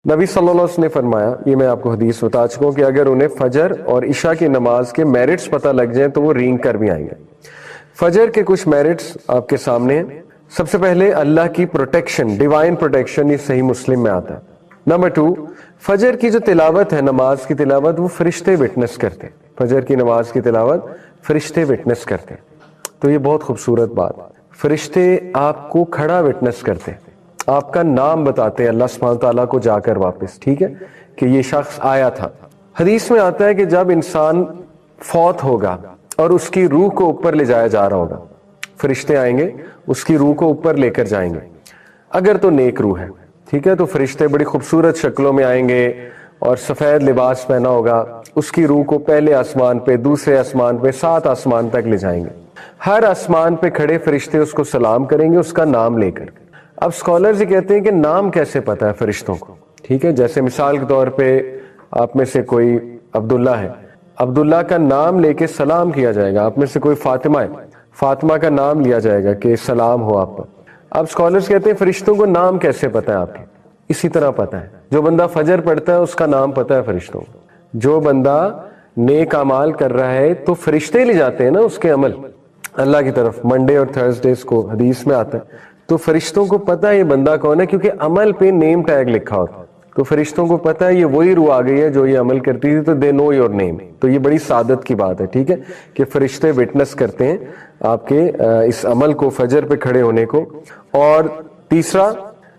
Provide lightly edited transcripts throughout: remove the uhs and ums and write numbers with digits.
نبی صلی اللہ علیہ وسلم نے فرمایا، یہ میں آپ کو حدیث بتا چکا ہوں، کہ اگر انہیں فجر اور عشاء کی نماز کے میرٹس پتہ لگ جائیں تو وہ رینگ کر بھی آئیں گے۔ فجر کے کچھ میرٹس آپ کے سامنے ہیں۔ سب سے پہلے اللہ کی پروٹیکشن، ڈیوائن پروٹیکشن، یہ صحیح مسلم میں آتا ہے۔ نمبر 2، فجر کی جو تلاوت ہے، نماز کی تلاوت، وہ فرشتے وٹنس کرتے ہیں۔ فجر کی نماز کی تلاوت فرشتے وٹنس کرتے ہیں، تو یہ بہت خوبصورت بات۔ فرشتے آپ کو کھڑا وٹنس کرتے ہیں، آپ کا نام بتاتے ہیں اللہ سبحانہ تعالیٰ کو جا کر واپس، ٹھیک ہے، کہ یہ شخص آیا تھا۔ حدیث میں آتا ہے کہ جب انسان فوت ہوگا اور اس کی روح کو اوپر لے جایا جا رہا ہوگا، فرشتے آئیں گے، اس کی روح کو اوپر لے کر جائیں گے۔ اگر تو نیک روح ہے، ٹھیک ہے، تو فرشتے بڑی خوبصورت شکلوں میں آئیں گے اور سفید لباس پہنا ہوگا، اس کی روح کو پہلے آسمان پہ، دوسرے آسمان پہ، 7 آسمان تک لے جائیں گے۔ ہر آسمان پہ کھڑے فرشتے اس کو سلام کریں گے اس کا نام لے کر۔ اب اسکالرز یہ کہتے ہیں کہ نام کیسے پتہ ہے فرشتوں کو، ٹھیک ہے، جیسے مثال کے طور پہ آپ میں سے کوئی عبداللہ ہے، عبداللہ کا نام لے کے سلام کیا جائے گا۔ آپ میں سے کوئی فاطمہ ہے، فاطمہ کا نام لیا جائے گا کہ سلام ہو آپ پر۔ اب اسکالرز کہتے ہیں فرشتوں کو نام کیسے پتہ ہے آپ کے؟ اسی طرح پتہ ہے، جو بندہ فجر پڑھتا ہے اس کا نام پتہ ہے فرشتوں کو۔ جو بندہ نیک اعمال کر رہا ہے تو فرشتے لے جاتے ہیں نا اس کے عمل اللہ کی طرف، منڈے اور تھرسڈیز کو حدیث میں آتا ہے، تو فرشتوں کو پتہ ہے یہ بندہ کون ہے، کیونکہ عمل پہ نیم ٹیگ لکھا ہوتا ہے، تو فرشتوں کو پتہ ہے یہ وہی روح آ گئی ہے جو یہ عمل کرتی تھی، تو دے نو یور نیم۔ تو یہ بڑی سعادت کی بات ہے، ٹھیک ہے، کہ فرشتے وٹنس کرتے ہیں آپ کے اس عمل کو، فجر پہ کھڑے ہونے کو۔ اور تیسرا،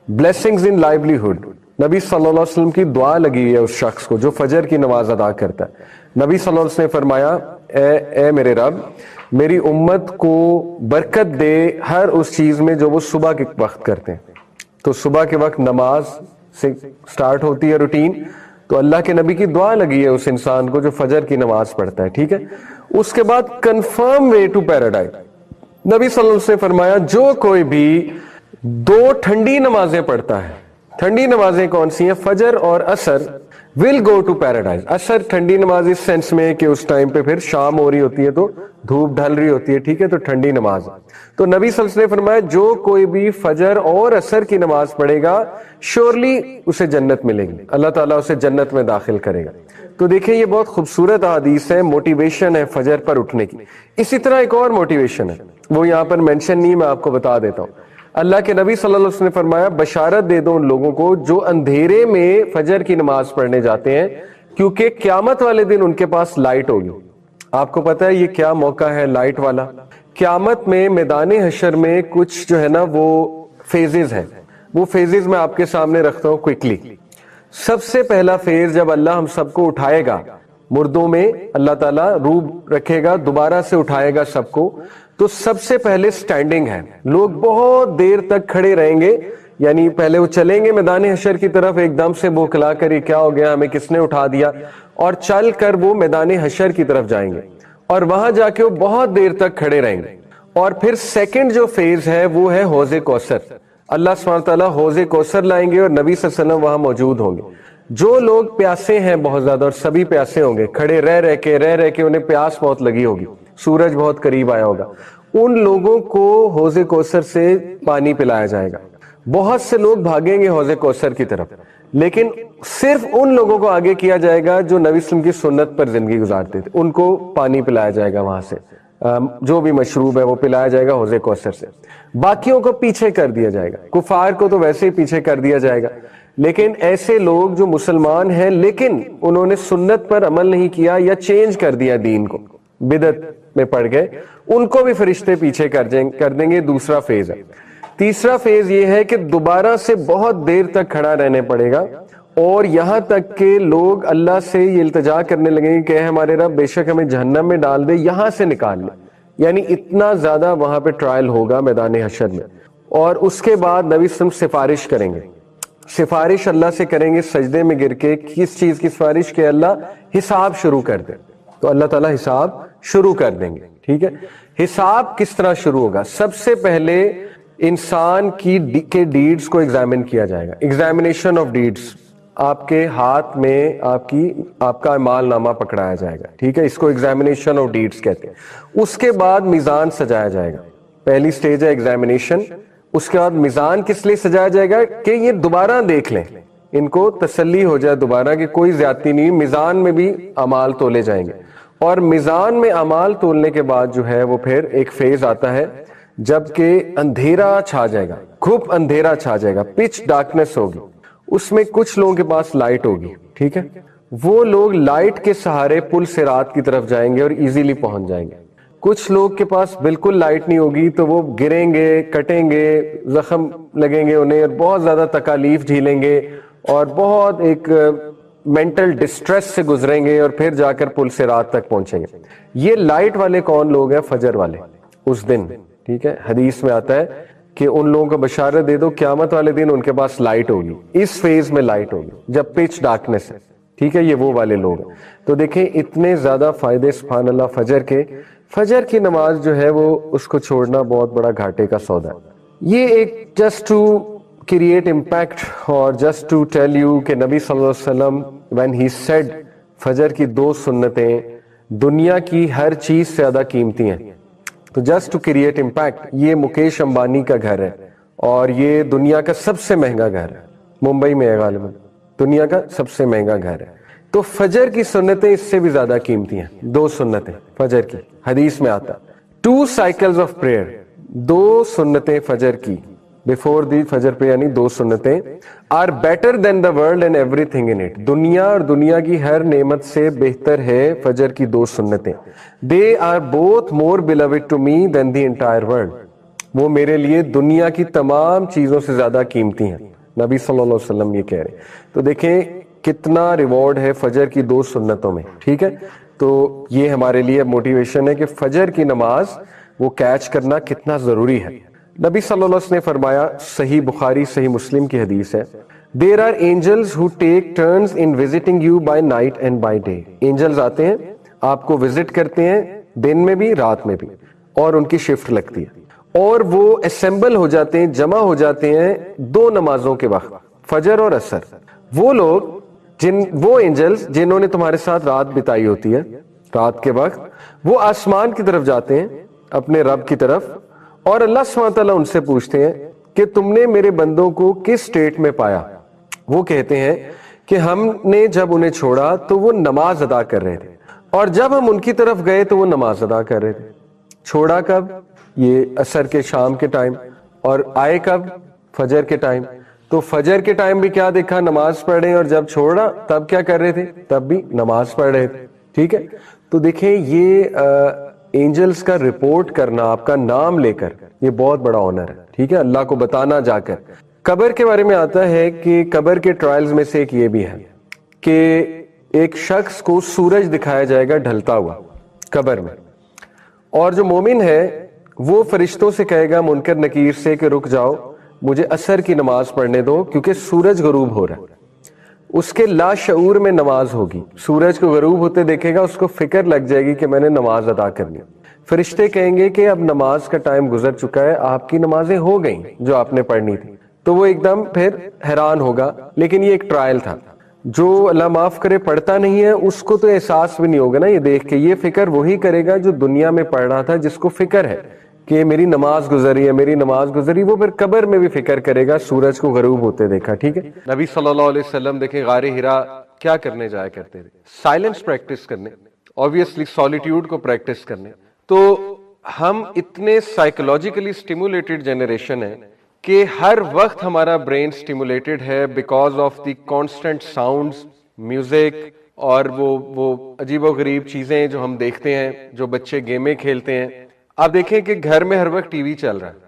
بلیسنگز ان لائیولیہڈ، نبی صلی اللہ علیہ وسلم کی دعا لگی ہوئی ہے اس شخص کو جو فجر کی نماز ادا کرتا ہے۔ نبی صلی اللہ علیہ وسلم نے فرمایا، اے میرے رب، میری امت کو برکت دے ہر اس چیز میں جو وہ صبح کے وقت کرتے ہیں۔ تو صبح کے وقت نماز سے سٹارٹ ہوتی ہے روٹین، تو اللہ کے نبی کی دعا لگی ہے اس انسان کو جو فجر کی نماز پڑھتا ہے، ٹھیک ہے۔ اس کے بعد کنفرم وے ٹو پیراڈائز، نبی صلی اللہ علیہ وسلم نے فرمایا جو کوئی بھی 2 ٹھنڈی نمازیں پڑھتا ہے، ٹھنڈی نمازیں کون سی ہیں؟ فجر اور عصر، ول گو ٹو پیراڈائز۔ عصر ٹھنڈی نماز اس سینس میں کہ اس ٹائم پہ پھر شام ہو رہی ہوتی ہے تو دھوپ ڈھل رہی ہوتی ہے، ٹھیک ہے، تو ٹھنڈی نماز۔ تو نبی صلی اللہ علیہ وسلم نے فرمایا جو کوئی بھی فجر اور عصر کی نماز پڑھے گا شیورلی اسے جنت ملے گی، اللہ تعالیٰ اسے جنت میں داخل کرے گا۔ تو دیکھیں یہ بہت خوبصورت حدیث ہے، موٹیویشن ہے فجر پر اٹھنے کی۔ اسی طرح ایک اور موٹیویشن ہے، وہ یہاں پر مینشن نہیں، میں آپ کو بتا دیتا ہوں۔ اللہ کے نبی صلی اللہ علیہ وسلم نے فرمایا بشارت دے دو ان لوگوں کو جو اندھیرے میں فجر کی نماز پڑھنے جاتے ہیں، کیونکہ قیامت والے دن ان کے پاس لائٹ ہوگی۔ آپ کو پتا ہے یہ کیا موقع ہے لائٹ والا؟ قیامت میں میدان حشر میں کچھ جو ہے نا وہ فیزز ہیں، وہ فیزز میں آپ کے سامنے رکھتا ہوں کوئکلی۔ سب سے پہلا فیز جب اللہ ہم سب کو اٹھائے گا، مردوں میں اللہ تعالیٰ روح رکھے گا، دوبارہ سے اٹھائے گا سب کو، تو سب سے پہلے سٹینڈنگ ہے، لوگ بہت دیر تک کھڑے رہیں گے، یعنی پہلے وہ چلیں گے میدان حشر کی طرف، ایک دم سے بوکھلا کر یہ کیا ہو گیا، ہمیں کس نے اٹھا دیا، اور چل کر وہ میدان حشر کی طرف جائیں گے، اور وہاں جا کے وہ بہت دیر تک کھڑے رہیں گے۔ اور پھر سیکنڈ جو فیز ہے وہ ہے حوض کوثر، اللہ سبحانہ تعالیٰ حوض کوثر لائیں گے اور نبی صلی اللہ علیہ وسلم وہاں موجود ہوں گے۔ جو لوگ پیاسے ہیں بہت زیادہ، اور سبھی پیاسے ہوں گے، کھڑے رہ رہ کے انہیں پیاس بہت لگی ہوگی، سورج بہت قریب آیا ہوگا، ان لوگوں کو حوض کوثر سے پانی پلایا جائے گا۔ بہت سے لوگ بھاگیں گے حوض کوثر کی طرف، لیکن صرف ان لوگوں کو آگے کیا جائے گا جو نبی صلی اللہ علیہ وسلم کی سنت پر زندگی گزارتے تھے، ان کو پانی پلایا جائے گا وہاں سے، جو بھی مشروب ہے وہ پلایا جائے گا حوض کوثر سے۔ باقیوں کو پیچھے کر دیا جائے گا، کفار کو تو ویسے ہی پیچھے کر دیا جائے گا، لیکن ایسے لوگ جو مسلمان ہیں لیکن انہوں نے سنت پر عمل نہیں کیا یا چینج کر دیا دین کو، بدعت میں پڑ گئے، ان کو بھی فرشتے پیچھے کر دیں گے۔ دوسرا فیز ہے۔ تیسرا فیز یہ ہے کہ دوبارہ سے بہت دیر تک کھڑا رہنے پڑے گا، اور یہاں تک کہ لوگ اللہ سے یہ التجا کرنے لگیں گے کہ اے ہمارے رب بے شک ہمیں جہنم میں ڈال دے، یہاں سے نکال لے، یعنی اتنا زیادہ وہاں پہ ٹرائل ہوگا میدان حشر میں۔ اور اس کے بعد نبی صلی اللہ علیہ وسلم سفارش کریں گے، سفارش اللہ سے کریں گے سجدے میں گر کے، کس چیز کی سفارش؟ کہ اللہ حساب شروع کر دے، تو اللہ تعالیٰ حساب شروع کر دیں گے، ٹھیک ہے۔ حساب کس طرح شروع ہوگا؟ سب سے پہلے انسان کے ڈیڈز کو ایگزامن کیا جائے گا، ایگزامینیشن آف ڈیڈز، آپ کے ہاتھ میں آپ کا اعمال نامہ پکڑایا جائے گا، ٹھیک ہے، اس کو ایگزامینیشن آف ڈیڈز کہتے ہیں۔ اس کے بعد میزان سجایا جائے گا، پہلی سٹیج ہے ایگزامینیشن، اس کے بعد میزان کس لیے سجایا جائے گا؟ کہ یہ دوبارہ دیکھ لیں ان کو تسلی ہو جائے دوبارہ کہ کوئی زیادتی نہیں, میزان میں بھی اعمال تولے جائیں گے. اور میزان میں اعمال تولنے کے بعد جو ہے وہ پھر ایک فیز آتا ہے جبکہ اندھیرا چھا جائے گا, گھپ اندھیرا چھا جائے گا, پچ ڈارکنیس ہوگی. اس میں کچھ لوگوں کے پاس لائٹ ہوگی, ٹھیک ہے, وہ لوگ لائٹ کے سہارے پل صراط کی طرف جائیں گے اور ایزیلی پہنچ جائیں گے. کچھ لوگ کے پاس بالکل لائٹ نہیں ہوگی تو وہ گریں گے, کٹیں گے, زخم لگیں گے انہیں, اور بہت زیادہ تکالیف جھیلیں گے اور بہت ایک مینٹل ڈسٹریس سے گزریں گے اور پھر جا کر پل صراط تک پہنچیں گے. یہ لائٹ والے کون لوگ ہیں؟ فجر والے اس دن, ٹھیک ہے. حدیث میں آتا ہے کہ ان لوگوں کو بشارت دے دو قیامت والے دن ان کے پاس لائٹ ہوگی, اس فیز میں لائٹ ہوگی جب پچ ڈارکنیس ہے, ٹھیک ہے. یہ وہ والے لوگ ہیں. تو دیکھیں اتنے زیادہ فائدے سبحان اللہ فجر کے. فجر کی نماز جو ہے وہ اس کو چھوڑنا بہت بڑا گھاٹے کا سودا ہے. یہ ایک جسٹ ٹو کریٹ امپیکٹ اور جسٹ ٹو ٹیل یو کہ نبی صلی اللہ علیہ وسلم when he said فجر کی 2 سنتیں دنیا کی ہر چیز سے زیادہ قیمتی ہیں. تو جسٹ ٹو کریٹ امپیکٹ, یہ مکیش امبانی کا گھر ہے اور یہ دنیا کا سب سے مہنگا گھر ہے, ممبئی میں ہے غالباً, دنیا کا سب سے مہنگا گھر ہے. تو فجر کی سنتیں اس سے بھی زیادہ قیمتی ہیں, 2 سنتیں فجر کی. حدیث میں آتا 2 cycles of prayer, 2 سنتیں فجر کی before the فجر پہ, یعنی 2 سنتیں are better than the world and everything in it. دنیا اور دنیا کی ہر نعمت سے بہتر ہے فجر کی 2 سنتیں. They are both more beloved to me than the entire world. وہ میرے لیے دنیا کی تمام چیزوں سے زیادہ قیمتی ہیں, نبی صلی اللہ علیہ وسلم یہ کہہ رہے ہیں. تو دیکھیں کتنا ریوارڈ ہے فجر کی 2 سنتوں میں, ٹھیک ہے. تو یہ ہمارے لیے موٹیویشن ہے کہ فجر کی نماز وہ کیچ کرنا کتنا ضروری ہے. نبی صلی اللہ علیہ وسلم نے فرمایا, صحیح بخاری صحیح مسلم کی حدیث ہے, There are angels who take turns in visiting you by night and by day. Angels آتے ہیں آپ کو وزٹ کرتے ہیں دن میں بھی رات میں بھی, اور ان کی شفٹ لگتی ہے, اور وہ اسمبل ہو جاتے ہیں, جمع ہو جاتے ہیں 2 نمازوں کے وقت, فجر اور عصر. وہ لوگ وہ اینجلز جنہوں نے تمہارے ساتھ رات بتائی ہوتی ہے, رات کے وقت وہ آسمان کی طرف جاتے ہیں اپنے رب کی طرف, اور اللہ سبحانہ تعالیٰ ان سے پوچھتے ہیں کہ تم نے میرے بندوں کو کس سٹیٹ میں پایا. وہ کہتے ہیں کہ ہم نے جب انہیں چھوڑا تو وہ نماز ادا کر رہے تھے, اور جب ہم ان کی طرف گئے تو وہ نماز ادا کر رہے تھے. چھوڑا کب؟ یہ عصر کے شام کے ٹائم, اور آئے کب؟ فجر کے ٹائم. تو فجر کے ٹائم بھی کیا دیکھا؟ نماز پڑھ رہے ہیں, اور جب چھوڑا تب کیا کر رہے تھے؟ تب بھی نماز پڑھ رہے تھے, ٹھیک ہے. تو دیکھیں یہ اینجلز کا رپورٹ کرنا آپ کا نام لے کر, یہ بہت بڑا آنر ہے, ٹھیک ہے, اللہ کو بتانا جا کر. قبر کے بارے میں آتا ہے کہ قبر کے ٹرائلز میں سے ایک یہ بھی ہے کہ ایک شخص کو سورج دکھایا جائے گا ڈھلتا ہوا قبر میں, اور جو مومن ہے وہ فرشتوں سے کہے گا منکر نکیر سے کہ رک جاؤ, مجھے عصر کی نماز پڑھنے دو کیونکہ سورج غروب ہو رہا ہے. اس کے لا شعور میں نماز ہوگی, سورج کو غروب ہوتے دیکھے گا, اس کو فکر لگ جائے گی کہ میں نے نماز ادا کرنی. فرشتے کہیں گے کہ اب نماز کا ٹائم گزر چکا ہے, آپ کی نمازیں ہو گئیں جو آپ نے پڑھنی تھی. تو وہ ایک دم پھر حیران ہوگا, لیکن یہ ایک ٹرائل تھا. جو اللہ معاف کرے پڑھتا نہیں ہے اس کو تو احساس بھی نہیں ہوگا نا یہ دیکھ کے, یہ فکر وہی کرے گا جو دنیا میں پڑھ رہا تھا, جس کو فکر ہے کہ میری نماز گزری ہے, میری نماز گزری. وہ پھر قبر میں بھی فکر کرے گا سورج کو غروب ہوتے دیکھا, ٹھیک ہے. نبی صلی اللہ علیہ وسلم دیکھیں غار ہرا کیا کرنے جایا کرتے تھے؟ سائلنس پریکٹس کرنے, obviously سولیٹیوڈ کو پریکٹس کرنے. تو ہم اتنے سائیکولوجیکلی سٹیمولیٹڈ جنریشن ہے کہ ہر وقت ہمارا برین سٹیمولیٹڈ ہے because of the constant sounds, music, اور وہ عجیب و غریب چیزیں جو ہم دیکھتے ہیں, جو بچے گیمیں کھیلتے ہیں. آپ دیکھیں کہ گھر میں ہر وقت ٹی وی چل رہا ہے,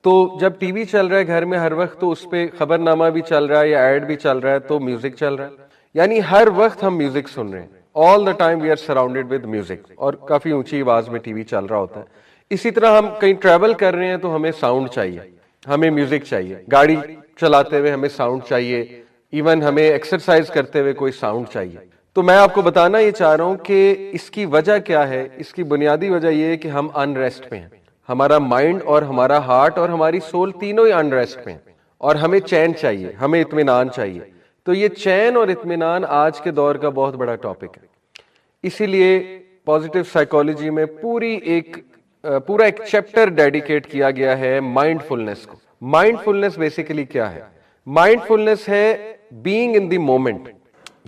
تو جب ٹی وی چل رہا ہے گھر میں ہر وقت تو اس پہ خبر نامہ بھی چل رہا ہے یا ایڈ بھی چل رہا ہے, تو میوزک چل رہا ہے, یعنی ہر وقت ہم میوزک سن رہے ہیں. All the time we are surrounded with music, اور کافی اونچی آواز میں ٹی وی چل رہا ہوتا ہے. اسی طرح ہم کہیں ٹریول کر رہے ہیں تو ہمیں ساؤنڈ چاہیے, ہمیں میوزک چاہیے, گاڑی چلاتے ہوئے ہمیں ساؤنڈ چاہیے, ایون ہمیں ایکسرسائز کرتے ہوئے کوئی ساؤنڈ چاہیے. تو میں آپ کو بتانا یہ چاہ رہا ہوں کہ اس کی وجہ کیا ہے. اس کی بنیادی وجہ یہ ہے کہ ہم ان ریسٹ پہ ہیں, ہمارا مائنڈ اور ہمارا ہارٹ اور ہماری سول تینوں ہی ان ریسٹ پہ ہیں, اور ہمیں چین چاہیے, ہمیں اطمینان چاہیے. تو یہ چین اور اطمینان آج کے دور کا بہت بڑا ٹاپک ہے. اسی لیے پازیٹیو سائیکالوجی میں پورا ایک چیپٹر ڈیڈیکیٹ کیا گیا ہے مائنڈ فلنس کو. مائنڈ فلنس بیسیکلی کیا ہے؟ مائنڈ فلنس ہے being in the moment,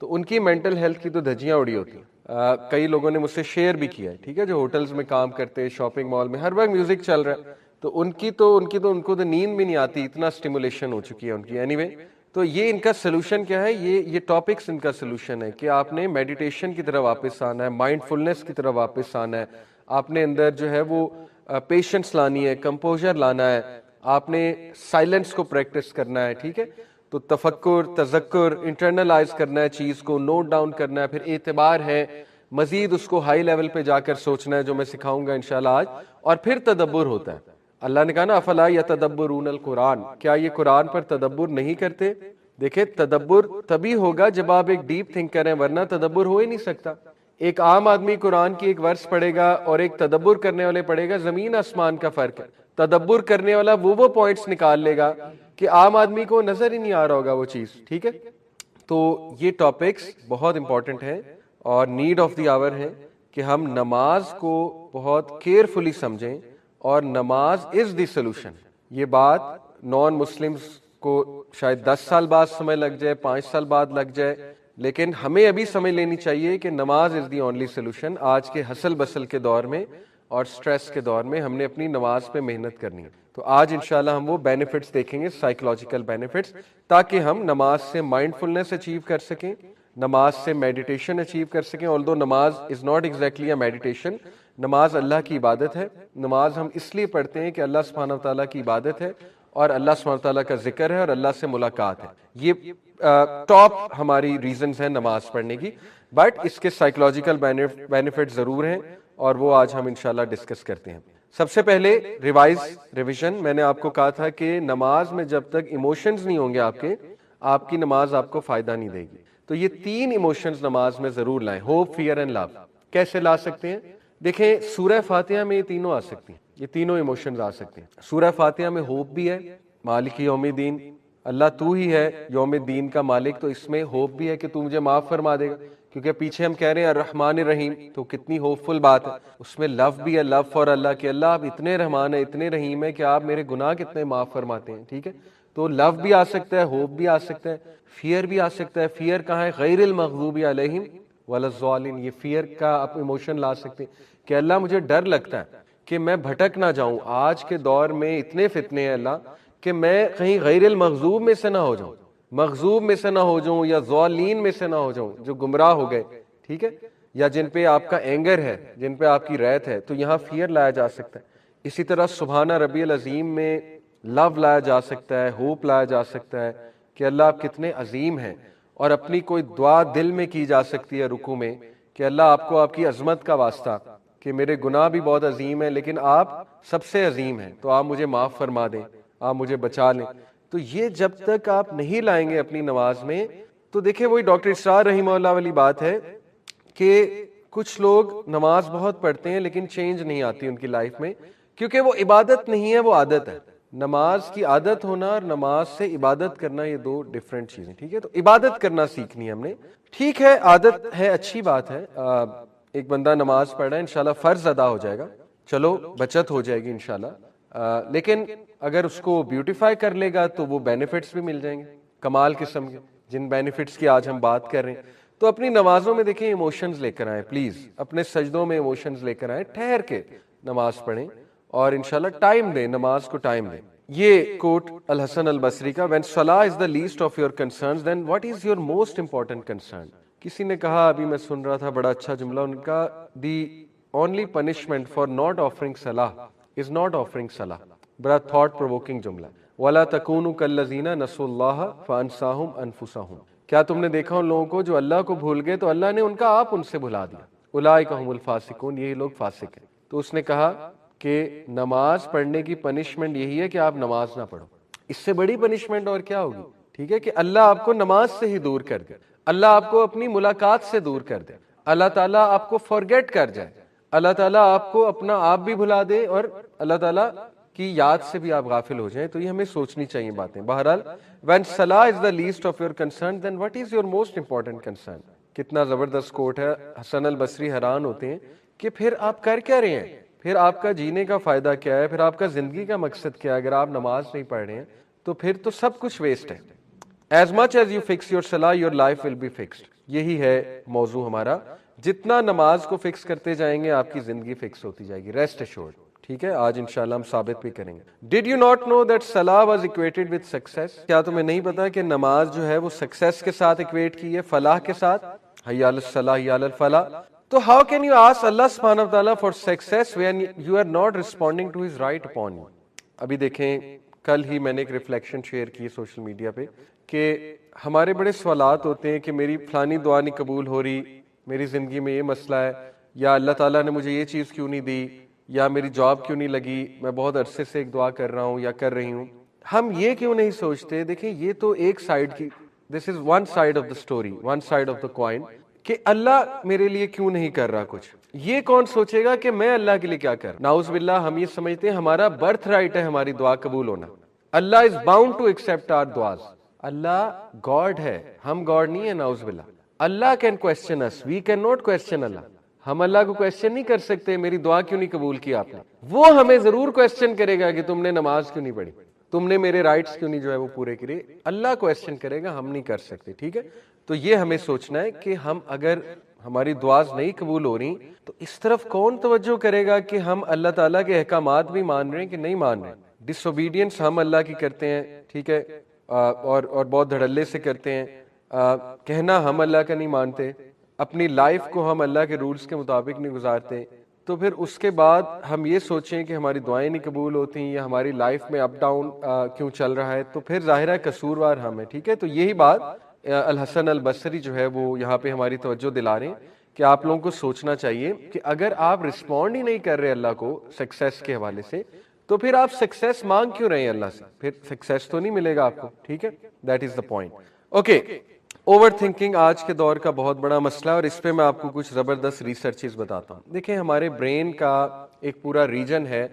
تو ان کی مینٹل ہیلتھ کی تو دھجیاں اڑی ہوتی ہیں. کئی لوگوں نے مجھ سے شیئر بھی کیا ہے, ٹھیک ہے, جو ہوٹلز میں کام کرتے ہیں, شاپنگ مال میں ہر وقت میوزک چل رہا ہے, تو ان کو تو نیند بھی نہیں آتی, اتنا سٹیمولیشن ہو چکی ہے ان کی. اینی وے, تو یہ ان کا سلوشن کیا ہے, یہ ٹاپکس ان کا سلوشن ہے کہ آپ نے میڈیٹیشن کی طرف واپس آنا ہے, مائنڈ فلنس کی طرف واپس آنا ہے, آپ نے اندر جو ہے وہ پیشنس لانی ہے, کمپوزر لانا ہے, آپ نے سائلنس کو پریکٹس کرنا ہے, ٹھیک ہے. تو تفکر, تذکر, انٹرنلائز کرنا ہے چیز کو, نوٹ ڈاؤن کرنا ہے, پھر اعتبار ہے, مزید اس کو ہائی لیول پہ جا کر سوچنا ہے, جو میں سکھاؤں گا انشاءاللہ آج, اور پھر تدبر ہوتا ہے. اللہ نے کہا نا افلا یتدبرون القرآن, کیا یہ قرآن پر تدبر نہیں کرتے؟ دیکھیں تدبر تبھی ہوگا جب آپ ایک ڈیپ تھنکر ہیں, ورنہ تدبر ہو ہی نہیں سکتا. ایک عام آدمی قرآن کی ایک ورس پڑھے گا اور ایک تدبر کرنے والے پڑھے گا, زمین آسمان کا فرق ہے. تدبر کرنے والا وہ پوائنٹس نکال لے گا کہ عام آدمی کو نظر ہی نہیں آ رہا ہوگا وہ چیز, ٹھیک ہے. تو یہ ٹاپکس بہت امپورٹنٹ ہیں اور نیڈ آف دی آور ہے کہ ہم نماز کو بہت کیئرفلی سمجھیں, اور نماز از دی سولوشن. یہ بات نان مسلمز کو شاید 10 سال بعد سمجھ لگ جائے, 5 سال بعد لگ جائے, لیکن ہمیں ابھی سمجھ لینی چاہیے کہ نماز از دی اونلی سولوشن. آج کے ہسل بسل کے دور میں اور سٹریس کے دور میں ہم نے اپنی نماز پہ محنت کرنی ہے. تو آج انشاءاللہ ہم وہ بینیفٹس دیکھیں گے, سائیکولوجیکل بینیفٹس, تاکہ ہم نماز سے مائنڈ فلنس اچیو کر سکیں, نماز سے میڈیٹیشن اچیو کر سکیں. although نماز is not exactly a meditation, نماز اللہ کی عبادت ہے. نماز ہم اس لیے پڑھتے ہیں کہ اللہ سبحانہ وتعالیٰ کی عبادت ہے, اور اللہ سبحانہ وتعالیٰ کا ذکر ہے, اور اللہ سے ملاقات ہے. یہ ٹاپ ہماری ریزنز ہیں نماز پڑھنے کی. بٹ اس کے سائیکولوجیکل بینیفٹ ضرور ہیں, اور وہ آج ہم انشاءاللہ ڈسکس کرتے ہیں. سب سے پہلے ریویژن, میں نے آپ کو کہا تھا کہ نماز میں جب تک ایموشنز نہیں ہوں گے آپ کی نماز آپ کو فائدہ نہیں دے گی. تو یہ 3 ایموشنز نماز میں ضرور لائیں, ہوپ, فیئر اینڈ لو. کیسے لا سکتے ہیں؟ دیکھیں سورہ فاتحہ میں یہ تینوں آ سکتی ہیں, یہ تینوں ایموشنز آ سکتے ہیں. سورہ فاتحہ میں ہوپ بھی ہے, مالک یوم الدین, اللہ تو ہی ہے یوم الدین کا مالک, تو اس میں ہوپ بھی ہے کہ تو مجھے معاف فرما دے گا, کیونکہ پیچھے ہم کہہ رہے ہیں الرحمن الرحیم, تو کتنی ہوپ فل بات ہے. اس میں لو بھی ہے, لو فار اللہ, کہ اللہ آپ اتنے رحمان ہیں, اتنے رحیم ہیں کہ آپ میرے گناہ کتنے معاف فرماتے ہیں, ٹھیک ہے. تو لو بھی آ سکتا ہے, ہوپ بھی آ سکتا ہے, فیئر بھی آ سکتا ہے. فیئر کہاں ہے؟ غیر المغضوب علیہم ولا الضالین. یہ فیئر کا آپ ایموشن لا سکتے ہیں کہ اللہ مجھے ڈر لگتا ہے کہ میں بھٹک نہ جاؤں, آج کے دور میں اتنے فتنے ہیں اللہ, کہ میں کہیں غیر المغضوب میں سے نہ ہو جاؤں, مغضوب میں سے نہ ہو جاؤں, یا ضالین میں سے نہ ہو جاؤں, جو گمراہ ہو گئے, ٹھیک ہے, یا جن پہ آپ کا اینگر ہے, جن پہ آپ کی ریت ہے. تو یہاں فیئر لایا جا سکتا ہے. اسی طرح سبحانہ ربی العظیم میں لو لایا جا سکتا ہے, ہوپ لایا جا سکتا ہے کہ اللہ آپ کتنے عظیم ہیں. اور اپنی کوئی دعا دل میں کی جا سکتی ہے رکوع میں, کہ اللہ آپ کو آپ کی عظمت کا واسطہ, کہ میرے گناہ بھی بہت عظیم ہیں لیکن آپ سب سے عظیم ہیں, تو آپ مجھے معاف فرما دیں, آپ مجھے بچا لیں. تو یہ جب تک آپ نہیں لائیں گے اپنی نماز میں, تو دیکھیں وہی ڈاکٹر اسرار رحمہ اللہ والی بات ہے کہ کچھ لوگ نماز بہت پڑھتے ہیں لیکن چینج نہیں آتی ان کی لائف میں, کیونکہ وہ عبادت نہیں ہے, وہ عادت ہے. نماز کی عادت ہونا اور نماز سے عبادت کرنا یہ 2 ڈفرینٹ چیزیں, ٹھیک ہے. تو عبادت کرنا سیکھنی ہے ہم نے, ٹھیک ہے, عادت ہے, اچھی بات ہے. ایک بندہ نماز پڑھ رہا ہے, انشاءاللہ فرض ادا ہو جائے گا, چلو بچت ہو جائے گی انشاءاللہ, لیکن اگر اس کو بیوٹیفائی کر لے گا تو وہ بینیفٹس بھی مل جائیں گے کمال قسم کے, جن بینیفٹس کی آج ہم بات کر رہے ہیں. تو اپنی نمازوں میں دیکھیں ایموشنز لے کر آئیں, پلیز اپنے سجدوں میں ایموشنز لے کر آئیں, ٹھہر کے نماز پڑھیں, اور انشاءاللہ ٹائم دیں, نماز کو ٹائم دیں. یہ کوٹ الحسن البصری کا, when salah is the least of your concerns then what is your most important concern. کسی نے کہا, ابھی میں سن رہا تھا, بڑا اچھا جملہ ان کا, the only punishment for not offering salah is not offering salah. بڑا تھاٹ پرووکنگ جملہ. وَلَا تَكُونُوا كَالَّذِينَ نَسُوا اللَّهَ فَأَنسَاهُمْ أَنفُسَهُمْ. کیا تم نے دیکھا ان لوگوں کو جو اللہ کو بھول گئے تو اللہ نے ان کا آپ ان سے بھلا دیا. اولئک هم الفاسقون, یہی لوگ فاسق ہیں. تو اس نے کہا کہ نماز پڑھنے کی پنشمنٹ یہی ہے کہ آپ نماز نہ پڑھو, اس سے بڑی پنشمنٹ اور کیا ہوگی, ٹھیک ہے, کہ اللہ آپ کو نماز سے ہی دور کر دے, اللہ آپ کو اپنی ملاقات سے دور کر دے, اللہ تعالیٰ آپ کو فارگیٹ کر جائے, اللہ تعالیٰ آپ کو اپنا آپ بھی بھلا دے, اور اللہ تعالیٰ کی یاد سے بھی آپ غافل ہو جائیں. تو یہ ہمیں سوچنی چاہیے باتیں. بہرحال when salah is the least of your concern then what is your most important concern. کتنا زبردست کوٹ ہے. حسن البصری حیران ہوتے ہیں کہ پھر آپ کر کیا رہے ہیں, پھر آپ کا جینے کا فائدہ کیا ہے, پھر آپ کا زندگی کا مقصد کیا ہے اگر آپ نماز نہیں پڑھ رہے ہیں, تو پھر تو سب کچھ ویسٹ ہے. As much as you fix your salah your life will be fixed. یہی ہے موضوع ہمارا. جتنا نماز کو فکس کرتے جائیں گے آپ کی زندگی فکس ہوتی جائے گی, ریسٹ ایشورڈ. ٹھیک ہے, آج انشاءاللہ ہم ثابت بھی کریں گے. Did you not know that Salah was acquainted with success? کیا تمہیں نہیں پتا کہ نماز جو ہے وہ سکسیس کے ساتھ اکویٹ کی ہے, فلاح کے ساتھ, حی علی الصلاح حی علی الفلاح. تو ہاؤ کین یو آسک اللہ سبحانہ وتعالیٰ for success when you are not responding to his right upon you? ابھی دیکھیں, کل ہی میں نے ایک ریفلیکشن شیئر کی سوشل میڈیا پہ کہ ہمارے بڑے سوالات ہوتے ہیں کہ میری فلانی دعا نہیں قبول ہو رہی, میری زندگی میں یہ مسئلہ ہے, یا اللہ تعالیٰ نے مجھے یہ چیز کیوں نہیں دی, یا میری جاب کیوں نہیں لگی, میں بہت عرصے سے ایک دعا کر رہا ہوں یا کر رہی ہوں. ہم یہ کیوں نہیں سوچتے, دیکھیں یہ تو ایک سائیڈ کی, this is one side of the story, one side of the coin, کہ اللہ میرے لیے کیوں نہیں کر رہا کچھ. یہ کون سوچے گا کہ میں اللہ کے لیے کیا کر. نعوذ باللہ ہم یہ سمجھتے ہیں ہمارا برتھ رائٹ ہے ہماری دعا قبول ہونا. اللہ is bound to accept our دعاز. اللہ گاڈ ہے, ہم گاڈ نہیں ہے. نعوذ باللہ. اللہ can question us, we can not question اللہ. ہم اللہ کو کوسچن نہیں کر سکتے میری دعا کیوں نہیں قبول کی آپ نے. وہ ہمیں ضرور کوسچن کرے گا کہ تم نے نماز کیوں نہیں پڑھی, تم نے میرے رائٹس کیوں نہیں جو ہے وہ پورے کیے. اللہ کوسچن کرے گا, ہم نہیں کر سکتے. ٹھیک ہے, تو یہ ہمیں سوچنا ہے کہ ہم اگر ہماری دعاز نہیں قبول ہو رہی تو اس طرف کون توجہ کرے گا کہ ہم اللہ تعالیٰ کے احکامات بھی مان رہے ہیں کہ نہیں مان رہے. ڈس اوبیڈینس ہم اللہ کی کرتے ہیں, ٹھیک ہے, اور بہت دھڑلے سے کرتے ہیں. کہنا ہم اللہ کا نہیں مانتے, اپنی لائف کو ہم اللہ کے رولز کے مطابق نہیں گزارتے, تو پھر اس کے بعد ہم یہ سوچیں کہ ہماری دعائیں نہیں قبول ہوتی یا ہماری لائف میں اپ ڈاؤن کیوں چل رہا ہے, تو پھر ظاہر ہے قصوروار ہم ہیں. ٹھیک ہے, تو یہی بات الحسن البصری جو ہے وہ یہاں پہ ہماری توجہ دلا رہے ہیں کہ آپ لوگوں کو سوچنا چاہیے کہ اگر آپ رسپونڈ ہی نہیں کر رہے اللہ کو سکسیس کے حوالے سے, تو پھر آپ سکسیس مانگ کیوں رہے ہیں اللہ سے, پھر سکسیس تو نہیں ملے گا آپ کو. ٹھیک ہے, that is the point. Okay, over thinking آج کے دور کا بہت بڑا مسئلہ ہے, اور اس پہ میں آپ کو کچھ زبردست ریسرچز بتاتا ہوں. دیکھیں ہمارے برین کا ایک پورا ریجن ہے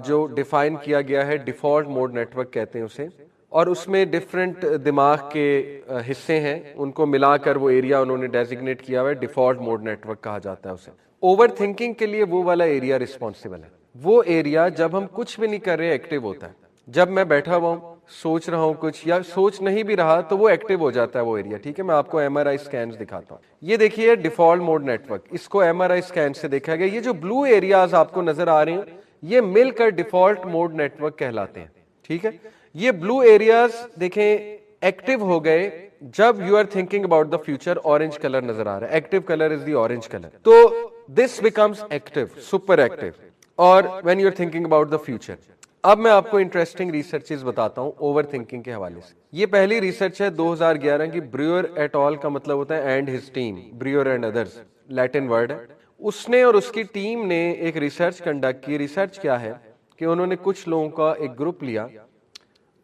جو ڈیفائن کیا گیا ہے, ڈیفالٹ موڈ نیٹ ورک کہتے ہیں اسے, اور اس میں ڈفرینٹ دماغ کے حصے ہیں, ان کو ملا کر وہ ایریا انہوں نے ڈیزگنیٹ کیا ہوا ہے, ڈیفالٹ موڈ نیٹ ورک کہا جاتا ہے اسے. اوور تھنکنگ کے لیے وہ والا ایریا ریسپانسبل ہے. وہ ایریا جب ہم کچھ بھی نہیں کر رہے ایکٹیو ہوتا ہے. جب میں بیٹھا ہوا ہوں سوچ رہا ہوں کچھ یا سوچ نہیں بھی رہا تو وہ ایکٹیو ہو جاتا ہے وہ ایریا. ٹھیک ہے, میں آپ کو ایم آر آئی اسکینز دکھاتا ہوں. یہ دیکھیے ڈیفالٹ موڈ نیٹ ورک, اس کو ایم آر آئی اسکین سے دیکھا گیا. یہ جو بلو ایریاز آپ کو نظر آ رہے ہیں یہ مل کر ڈیفالٹ موڈ نیٹ ورک کہلاتے ہیں. ٹھیک ہے, یہ بلو ایریاز دیکھیں ایکٹیو ہو گئے جب you are thinking about the future. Orange colour نظر آ رہا ہے, active colour is the orange colour, تو this becomes active, super active, اور when you are thinking about the future. اب میں آپ کو انٹرسٹنگ ریسرچز بتاتا ہوں اوور تھنکنگ کے حوالے سے. یہ پہلی ریسرچ ہے 2011 کی, بریور ایٹ آل کا مطلب ہوتا ہے and his team, braver and others Latin word ہے. اس نے اور اس کی ٹیم نے ایک ریسرچ کنڈکٹ کی. ریسرچ کیا ہے کہ انہوں نے کچھ لوگوں کا ایک گروپ لیا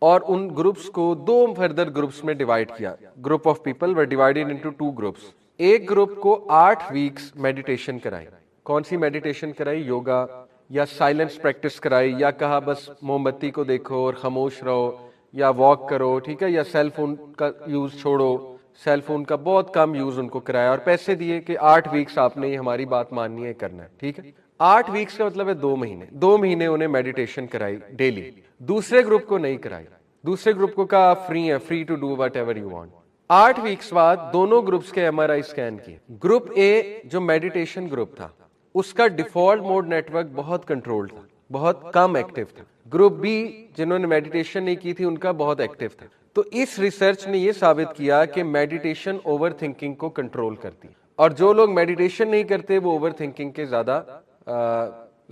اور ان گروپس کو دو فردر گروپس میں ڈیوائڈ کیا. Group of people were divided into 2 groups. ایک گروپ کو 8 ویکس میڈیٹیشن کرائی. کون سی میڈیٹیشن کرائی؟ یوگا یا سائلنس پریکٹس کرائی, یا کہا بس موم بتی کو دیکھو اور خاموش رہو, یا واک کرو. ٹھیک ہے, یا سیل فون کا یوز چھوڑو, سیل فون کا بہت کم یوز ان کو کرایا, اور پیسے دیے کہ 8 ویکس آپ نے ہماری بات ماننی ہے, کرنا ہے. ٹھیک ہے, 8 ویکس کا مطلب ہے 2 مہینے. 2 مہینے انہیں میڈیٹیشن کرائی ڈیلی. دوسرے گروپ کو نہیں کرائی. دوسرے گروپ کو کہا آپ فری ہیں, free to do whatever you want. 8 weeks بعد دونوں گروپس کے ایم آر آئی اسکین کیے. گروپ اے جو میڈیٹیشن گروپ تھا اس کا ڈیفالٹ موڈ نیٹ ورک بہت کنٹرول تھا, بہت کم ایکٹیو تھا. گروپ بی جنہوں نے میڈیٹیشن نہیں کی تھی ان کا بہت ایکٹیو تھا. تو اس ریسرچ نے یہ ثابت کیا کہ میڈیٹیشن اوور تھنکنگ کو کنٹرول کرتی, اور جو لوگ میڈیٹیشن نہیں کرتے وہ اوور تھنکنگ کے زیادہ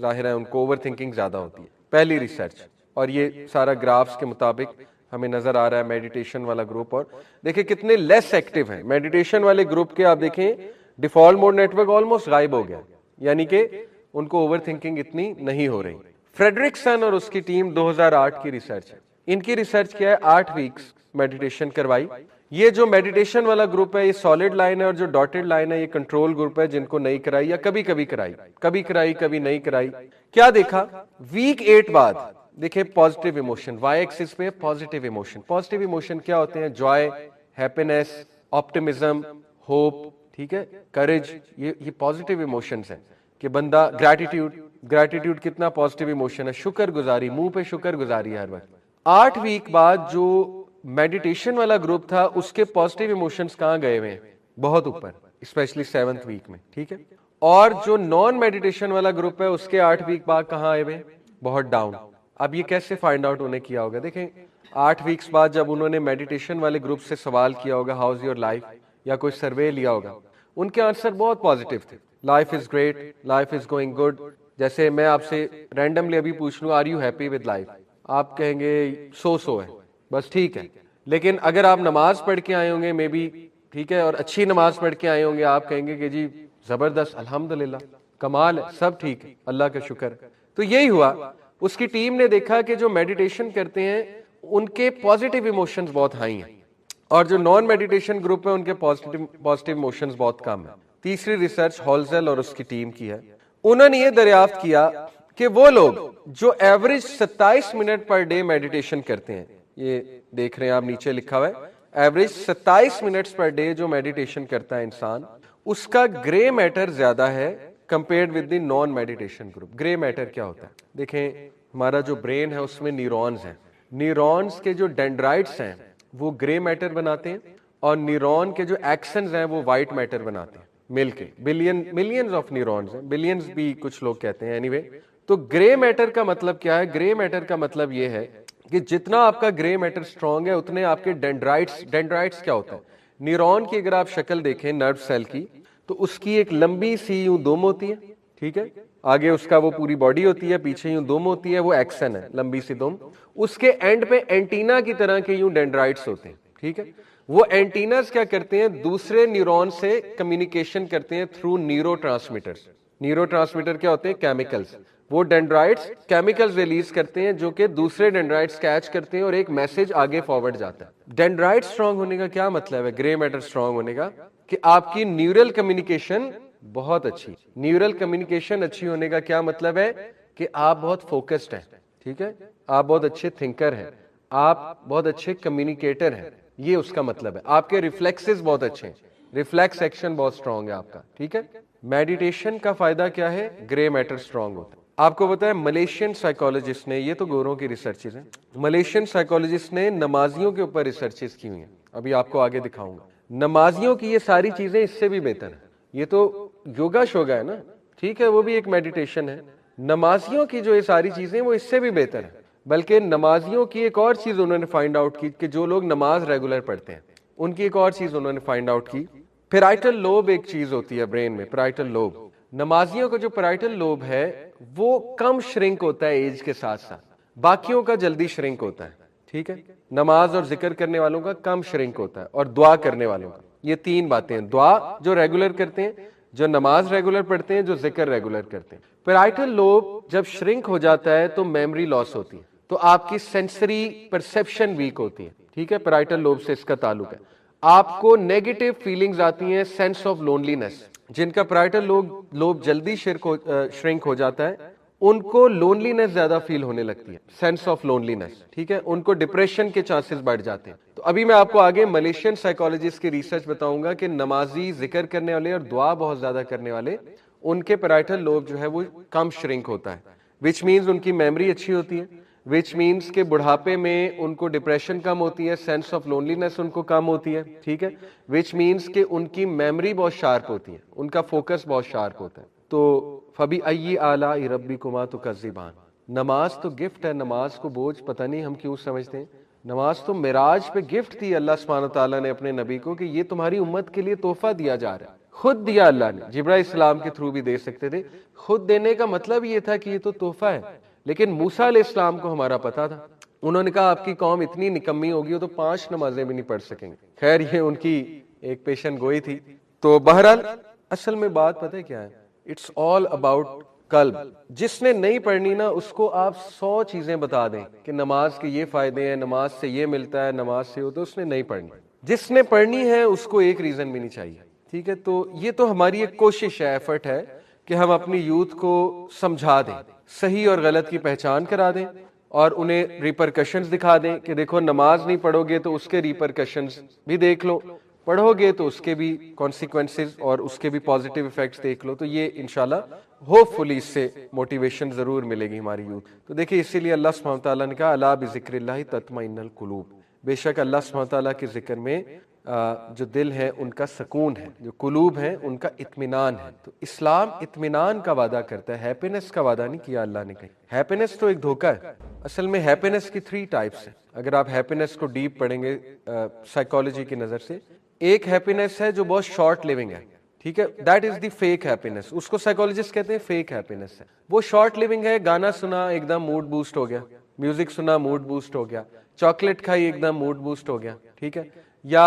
ظاہر ہے ان کو اوور تھنکنگ زیادہ ہوتی ہے. پہلی ریسرچ, اور یہ سارا گرافس کے مطابق ہمیں نظر آ رہا ہے میڈیٹیشن والا گروپ. اور دیکھیں کتنے لیس ایکٹیو ہیں میڈیٹیشن والے گروپ کے. آپ دیکھیں default mode network almost غائب ہو گیا, یعنی کہ ان کو اوور تھنکنگ اتنی نہیں ہو رہی. فریڈرکسن اور اس کی ٹیم 2008 کی ریسرچ ہے. ان کی ریسرچ کیا ہے, 8 ویکس میڈیٹیشن کروائی. یہ جو میڈیٹیشن والا گروپ ہے یہ سالڈ لائن ہے, اور جو ڈاٹڈ لائن ہے یہ کنٹرول گروپ ہے جن کو نہیں کرائی یا کبھی کبھی کرائی, کبھی نہیں کرائی. کیا دیکھا ویک 8 بعد دیکھیں پازیٹیو ایموشن, وائی ایکسس پہ پازیٹیو ایموشن. پازیٹیو ایموشن کیا ہوتے ہیں؟ جوائے, ہیپینس, آپٹیمزم, ہوپ, ٹھیک ہے, کریج. یہ پازیٹیو ایموشنز ہیں کہ بندہ گریٹیٹیوڈ کتنا پازیٹیو ایموشن ہے, شکر گزاری, منہ پہ شکر گزاری ہر وقت. 8 ویک بعد جو میڈیٹیشن والا گروپ تھا اس کے پازیٹیو ایموشنز کہاں گئے ہوئے ہیں؟ بہت اوپر, اسپیشلی 7th ویک میں, ٹھیک ہے. اور جو نان میڈیٹیشن والا گروپ ہے اس کے 8 ویک بعد کہاں آئے ہوئے, بہت ڈاؤن. اب یہ کیسے فائنڈ آؤٹ انہیں کیا ہوگا؟ دیکھیں 8 ویکس بعد جب انہوں نے میڈیٹیشن والے گروپ سے سوال کیا ہوگا ہاؤ از یور لائف, یا کوئی سروے لیا ہوگا, ان کے آنسر بہت پازیٹیو تھے. Life is great, life is going good. جیسے میں آپ سے رینڈملی ابھی پوچھ لوں are you happy with life, آپ کہیں گے سو ہے, بس ٹھیک ہے. لیکن اگر آپ نماز پڑھ کے آئے ہوں گے مے بی, ٹھیک ہے, اور اچھی نماز پڑھ کے آئے ہوں گے, آپ کہیں گے کہ جی زبردست, الحمدللہ, کمال ہے, سب ٹھیک ہے, اللہ کا شکر. تو یہی ہوا, اس کی ٹیم نے دیکھا کہ جو میڈیٹیشن کرتے ہیں ان کے پازیٹیو ایموشنز بہت ہائی ہیں, اور جو نان میڈیٹیشن گروپ ہے ان کے پازیٹیو ایموشنز بہت کم ہیں. تیسری ریسرچ ہالزل اور اس کی ٹیم کی ہے. انہوں نے یہ دریافت کیا کہ وہ لوگ جو average 27 minute per day meditation کرتے ہیں, یہ دیکھ رہے ہیں آپ نیچے لکھا ہوا ہے, ایوریج 27 منٹس پر ڈے جو میڈیٹیشن کرتا ہے انسان, اس کا گرے میٹر زیادہ ہے compared with the non meditation group. Grey matter کیا ہوتا ہے؟ دیکھیں ہمارا جو برین ہے اس میں نیورونز ہیں, نیورونز کے جو ڈینڈرائٹس ہیں وہ گرے میٹر بناتے ہیں, اور نیورون کے جو ایکسنز ہیں وہ وائٹ میٹر بناتے ہیں مل کے. ملینز آف نیورونز ہیں, بلینز بھی کچھ لوگ کہتے ہیں, اینی وے. تو گرے میٹر کا مطلب کیا ہے؟ گرے میٹر کا مطلب یہ ہے کہ جتنا آپ کا گرے میٹر سٹرونگ ہے اتنے آپ کے ڈینڈرائٹس کیا ہوتا ہے؟ نیورون کی اگر آپ شکل دیکھیں نرو سیل کی, تو اس کی ایک لمبی سی یوں دوم ہوتی ہے, ٹھیک ہے, آگے اس کا وہ پوری باڈی ہوتی ہے, پیچھے یوں دوم ہوتی ہے, وہ ایکسن ہے, لمبی سی دوم. اس کے اینڈ پہ اینٹینا کی طرح کے یوں ڈینڈرائٹس ہوتے ہیں, ٹھیک ہے. وہ اینٹیناز کیا کرتے ہیں؟ دوسرے نیورون سے کمیونیکیشن کرتے ہیں through neuro transmitters. Neuro transmitter کیا ہوتے ہیں؟ کیمیکلز. وہ ڈینڈرائٹس کیمیکلز ریلیز کرتے ہیں جو کہ دوسرے ڈینڈرائٹس کیچ کرتے ہیں اور ایک میسج آگے فارورڈ جاتا ہے. ڈینڈرائٹ سٹرونگ ہونے کا کیا مطلب ہے؟ گرے میٹر سٹرونگ ہونے کا کہ آپ کی نیورل کمیونیکیشن بہت اچھی. نیورل کمیونیکیشن اچھی ہونے کا کیا مطلب ہے؟ کہ آپ بہت فوکسڈ ہیں, ٹھیک ہے, آپ بہت اچھے تھنکر ہیں, آپ بہت اچھے کمیونیکیٹر ہیں, یہ اس کا مطلب ہے. آپ کے ریفلیکسز بہت اچھے ہیں, ریفلیکس ایکشن بہت سٹرونگ ہے آپ کا, ٹھیک ہے. میڈیٹیشن کا فائدہ کیا ہے؟ گرے میٹر سٹرونگ ہوتا ہے. آپ کو پتا ہے ملیشین سائیکولوجسٹ نے, یہ تو گوروں کی ریسرچز ہیں, ملیشین سائیکولوجسٹ نے نمازیوں کے اوپر ریسرچز کی ہوئی ہیں, ابھی آپ کو آگے دکھاؤں گا. نمازیوں کی یہ ساری چیزیں اس سے بھی بہتر ہیں. یہ تو یوگا شوگا ہے نا, ٹھیک ہے, وہ بھی ایک میڈیٹیشن ہے. نمازیوں کی جو یہ ساری چیزیں وہ اس سے بھی بہتر ہیں. بلکہ نمازیوں کی ایک اور چیز انہوں نے فائنڈ آؤٹ کی کہ جو لوگ نماز ریگولر پڑھتے ہیں ان کی ایک اور چیز انہوں نے فائنڈ آؤٹ کی. پیرائٹل لوب ایک چیز ہوتی ہے برین میں, پیرائٹل لوب. نمازیوں کا جو پیرائٹل لوب ہے وہ کم شرنک ہوتا ہے ایج کے ساتھ ساتھ, باقیوں کا جلدی شرنک ہوتا ہے, ٹھیک ہے. نماز اور ذکر کرنے والوں کا کم شرنک ہوتا ہے, اور دعا کرنے والوں کا. یہ تین باتیں ہیں, دعا جو ریگولر کرتے ہیں, جو نماز ریگولر پڑھتے ہیں, جو ذکر ریگولر کرتے ہیں. پیرائٹل لوب جب شرنک ہو جاتا ہے تو میموری لاس ہوتی ہے, تو آپ کی سینسری پرسیپشن ویک ہوتی ہے, ٹھیک ہے. پیرائٹل لوب سے اس کا تعلق ہے. آپ کو نیگیٹو فیلنگز آتی ہیں, سینس آف لونلینس. جن کا پیرائٹل لوب جلدی شرنک ہو جاتا ہے ان کو لونلینس زیادہ فیل ہونے لگتی ہے, سینس آف لونلینس, ٹھیک ہے. ان کو ڈپریشن کے چانسز بڑھ جاتے ہیں. تو ابھی میں آپ کو آگے ملیشین سائیکولوجسٹ کی ریسرچ بتاؤں گا کہ نمازی, ذکر کرنے والے اور دعا بہت زیادہ کرنے والے, ان کے پیرائٹل لوب جو ہے وہ کم شرنک ہوتا ہے, وچ مینز ان کی میموری اچھی ہوتی ہے, وچ مینز کہ بڑھاپے میں ان کو ڈپریشن کم ہوتی ہے, سینس آف لونلینس ان کو کم ہوتی ہے, ٹھیک ہے. وچ مینز کہ ان کی میموری بہت شارپ ہوتی ہے, ان کا فوکس بہت شارپ ہوتا ہے. تو فَبِأَيِّ آلَاءِ رَبِّكُمَا تُكَذِّبَانِ. نماز تو گفٹ ہے, نماز کو بوجھ پتہ نہیں ہم کیوں سمجھتے ہیں. نماز تو معراج پہ گفٹ تھی اللہ سبحانہ تعالیٰ نے اپنے نبی کو کہ یہ تمہاری امت کے لیے تحفہ دیا جا رہا ہے. خود دیا اللہ نے, جبرائیل السلام کے تھرو بھی دے سکتے تھے. خود دینے کا مطلب یہ تھا کہ یہ تو تحفہ ہے. لیکن موسیٰ علیہ السلام کو ہمارا پتا تھا, انہوں نے کہا آپ کی قوم اتنی نکمی ہوگی وہ تو 5 نمازیں بھی نہیں پڑھ سکیں گے. خیر یہ ان کی ایک پیشن گوئی تھی. تو بہرحال اصل میں بات پتہ ہے کیا ہے؟ اٹس آل اباؤٹ قلب. جس نے نہیں پڑھنی نا اس کو آپ 100 چیزیں بتا دیں کہ نماز کے یہ فائدے ہیں, نماز سے یہ ملتا ہے, نماز سے ہو, تو اس نے نہیں پڑھنی. جس نے پڑھنی ہے اس کو ایک ریزن بھی نہیں چاہیے, ٹھیک ہے. تو یہ تو ہماری ایک کوشش ہے, ایفرٹ ہے کہ ہم اپنی یوتھ کو سمجھا دیں, صحیح اور غلط کی پہچان کرا دیں, اور انہیں ریپرکشنز دکھا دیں کہ دیکھو نماز نہیں پڑھو گے تو اس کے ریپرکشنز بھی دیکھ لو, پڑھو گے تو اس کے بھی کانسیکوینسز اور اس کے بھی پازیٹیو ایفیکٹس دیکھ لو. تو یہ انشاءاللہ ہوپ فلی اس سے موٹیویشن ضرور ملے گی ہماری یوتھ. تو دیکھیں اسی لیے اللہ سبحانہ تعالیٰ نے کہا الا بذکر اللہ تطمئن القلوب, بے شک اللہ سبحانہ تعالیٰ کے ذکر میں جو دل ہے ان کا سکون ہے، جو قلوب ہیں ان کا اطمینان ہے۔ تو اسلام اطمینان کا وعدہ کرتا ہے، ہیپینس کا وعدہ نہیں کیا اللہ نے کہیں۔ ہیپینس تو ایک دھوکہ ہے۔ اصل میں ہیپینس کی 3 ٹائپس ہیں، اگر آپ ہیپینس کو ڈیپ پڑھیں گے سائیکالوجی کی نظر سے۔ ایک ہیپینس ہے جو بہت شارٹ لیونگ ہے، ٹھیک ہے، that is the fake happiness, اس کو سائیکالوجسٹ کہتے ہیں فیک ہیپینس ہے۔ وہ شارٹ لیونگ ہے، گانا سنا ایک دم موڈ بوسٹ ہو گیا، میوزک سنا موڈ بوسٹ ہو گیا، چاکلیٹ کھائی ایک دم موڈ بوسٹ ہو گیا، ٹھیک ہے، یا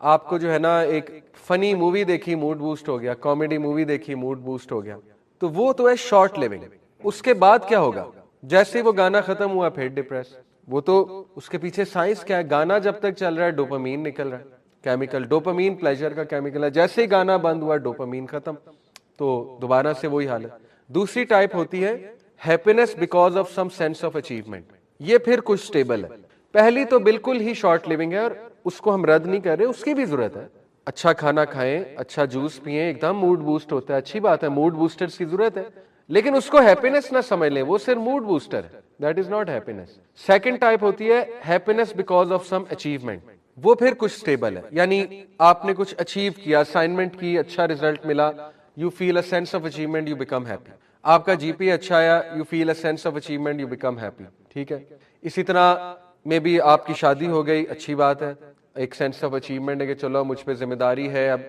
آپ کو جو ہے نا ایک فنی مووی دیکھی موڈ بوسٹ ہو گیا، کامیڈی مووی دیکھی موڈ بوسٹ ہو گیا، تو وہ تو ہے شارٹ لیونگ۔ اس کے بعد کیا ہوگا؟ جیسے وہ گانا ختم ہوا پھر ڈپریس، وہ تو اس کے پیچھے سائنس کیا ہے، گانا جب تک چل رہا ہے ڈوپامین نکل رہا ہے، کیمیکل ڈوپامین پلیجر کا کیمیکل ہے، جیسے ہی گانا بند ہوا ڈوپامین ختم، تو دوبارہ سے وہی حالت۔ دوسری ٹائپ ہوتی ہے happiness because of some sense of achievement, یہ پھر کچھ سٹیبل ہے۔ پہلی تو بالکل ہی شارٹ لیونگ ہے اور اس کو ہم رد نہیں کر رہے، اس کی بھی ضرورت ہے، اچھا کھانا کھائیں، اچھا جوس پئیں، ایک دم موڈ بوسٹ ہوتا ہے، اچھی بات ہے، موڈ بوسٹرز کی ضرورت ہے، لیکن اس کو ہیپینس نہ سمجھ لیں، وہ صرف موڈ بوسٹر ہے، that is not happiness. Second type ہوتی ہے happiness because of some achievement, وہ پھر کچھ سٹیبل ہے، یعنی آپ نے کچھ اچیو کیا، اسائنمنٹ کی، اچھا ریزلٹ ملا، you feel a sense of achievement, you become happy. آپ کا جی پی اچھا آیا، you feel a sense of achievement, you become happy, ٹھیک ہے۔ اسی طرح میں بھی آپ کی شادی ہو گئی، اچھی بات ہے، ایک سینس آف اچیومنٹ ہے کہ چلو مجھ پہ ذمہ داری ہے، اب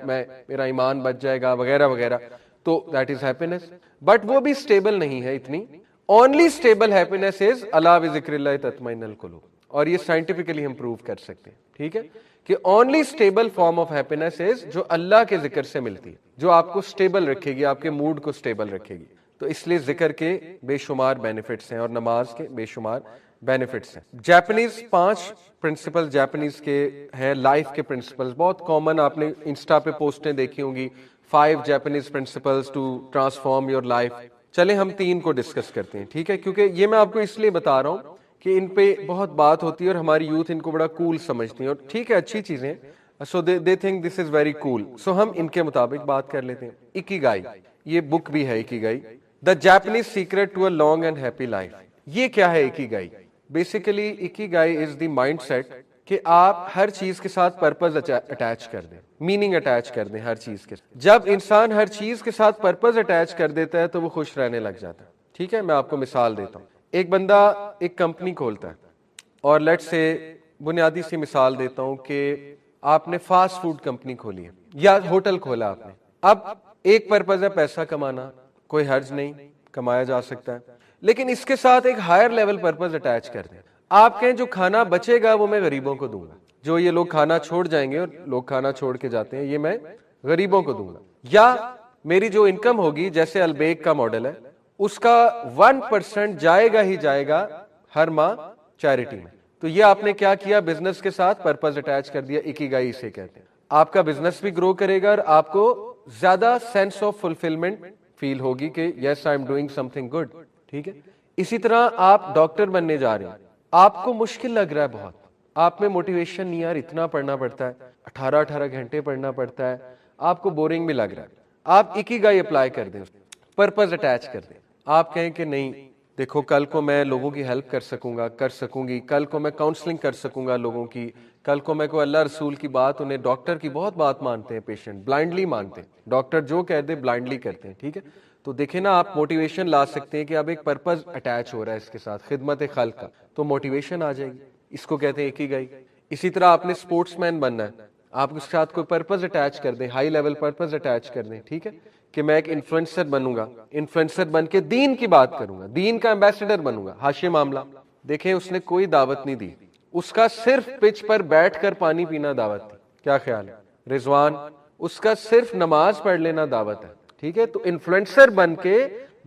میرا ایمان بچ جائے گا وغیرہ وغیرہ، تو دیٹ از ہیپینس، بٹ وہ بھی اسٹیبل نہیں ہے اتنی۔ اونلی اسٹیبل ہیپینس از الا بذکر اللہ تطمئن القلوب، اور یہ سائنٹیفکلی ہم پروو کر سکتے ہیں، ٹھیک ہے، کہ only stable form of happiness is جو اللہ کے ذکر سے ملتی ہے، جو آپ کو اسٹیبل رکھے گی، آپ کے موڈ کو اسٹیبل رکھے گی۔ تو اس لیے ذکر کے بے شمار بینیفٹس ہیں اور نماز کے بے شمار بینیفٹس ہیں۔ جیپنیز 5 پرنسپل جیپنیز کے ہیں، لائف کے پرنسپلز بہت کامن، آپ نے انسٹا پہ پوسٹیں دیکھی ہوں گی، 5 Japanese principles to transform your life. چلیں ہم 3 کو ڈسکس کرتے ہیں، ٹھیک ہے، کیونکہ یہ میں آپ کو اس لیے بتا رہا ہوں کہ ان پہ بہت بات ہوتی ہے اور ہماری یوتھ ان کو بڑا کول سمجھتی ہے، اور ٹھیک ہے اچھی چیزیں، سو they think this is very cool, سو ہم ان کے مطابق بات کر لیتے ہیں۔ اکیگائی، یہ بک بھی ہے اکیگائی، the Japanese secret to a long and happy life. یہ کیا ہے اکیگائی؟ بیسیکلی اکیگائی از دی مائنڈ سیٹ کہ آپ ہر چیز کے ساتھ پرپز اٹیچ کر دیں، میننگ اٹیچ کر دیں ہر چیز کے۔ جب انسان ہر چیز کے ساتھ پرپز اٹیچ کر دیتا ہے تو وہ خوش رہنے لگ جاتا ہے، ٹھیک ہے۔ میں آپ کو مثال دیتا ہوں، ایک بندہ ایک کمپنی کھولتا ہے، اور لیٹ سے بنیادی سی مثال دیتا ہوں کہ آپ نے فاسٹ فوڈ کمپنی کھولی ہے یا ہوٹل کھولا آپ نے، اب ایک پرپز ہے پیسہ کمانا، کوئی حرج نہیں، کمایا جا سکتا ہے، لیکن اس کے ساتھ ایک ہائر لیول پرپز اٹیچ کر دیں، آپ کہیں جو کھانا بچے گا وہ میں غریبوں کو دوں گا، جو یہ لوگ کھانا چھوڑ جائیں گے اور لوگ کھانا چھوڑ کے جاتے ہیں، یہ میں غریبوں کو دوں گا، یا میری جو انکم ہوگی جیسے البیک کا ماڈل ہے، اس کا 1% جائے گا ہی جائے گا ہر ماہ چیریٹی میں۔ تو یہ آپ نے کیا کیا؟ بزنس کے ساتھ پرپز اٹیچ کر دیا، اکیگائی اسے کہتے ہیں۔ آپ کا بزنس بھی گرو کرے گا اور آپ کو زیادہ سینس آف فلفلمنٹ فیل ہوگی کہ yes I am doing something good, ٹھیک ہے۔ اسی طرح آپ ڈاکٹر بننے جا رہے ہیں، آپ کو مشکل لگ رہا ہے بہت، آپ میں موٹیویشن نہیں، یار اتنا پڑھنا پڑتا ہے، 18 گھنٹے پڑھنا پڑتا ہے، آپ کو بورنگ بھی لگ رہا ہے، آپ اکیگائی اپلائی کر دیں، پرپز اٹیچ کر دیں، آپ کہیں کہ نہیں دیکھو کل کو میں لوگوں کی ہیلپ کر سکوں گا، کر سکوں گی، کل کو میں کاؤنسلنگ کر سکوں گا لوگوں کی، کل کو میں کوئی اللہ رسول کی بات، انہیں ڈاکٹر کی بہت بات مانتے ہیں پیشنٹ، بلائنڈلی مانتے ہیں، ڈاکٹر جو کہہ دے بلائنڈلی کرتے ہیں، ٹھیک ہے۔ تو دیکھیں نا آپ موٹیویشن لا سکتے ہیں کہ اب ایک پرپز اٹیچ ہو رہا ہے اس کے ساتھ، خدمت خلق کا، تو موٹیویشن آ جائے گی، اس کو کہتے ہیں اکیگائی۔ اسی طرح آپ نے اسپورٹس مین بننا ہے، آپ اس کے ساتھ کوئی پرپز اٹیچ کر دیں، ہائی لیول پرپز اٹیچ کر دیں، ٹھیک ہے، کہ میں ایک انفلوئنسر بنوں گا، انفلوئنسر بن کے دین کی بات کروں گا، دین کا ایمبیسڈر بنوں گا۔ ہاشم معاملہ دیکھیں، اس نے کوئی دعوت نہیں دی، اس کا صرف پچ پر بیٹھ کر پانی پینا دعوت تھی، کیا خیال ہے؟ رضوان، اس کا صرف نماز پڑھ لینا دعوت ہے، ٹھیک ہے۔ تو انفلوئنسر بن کے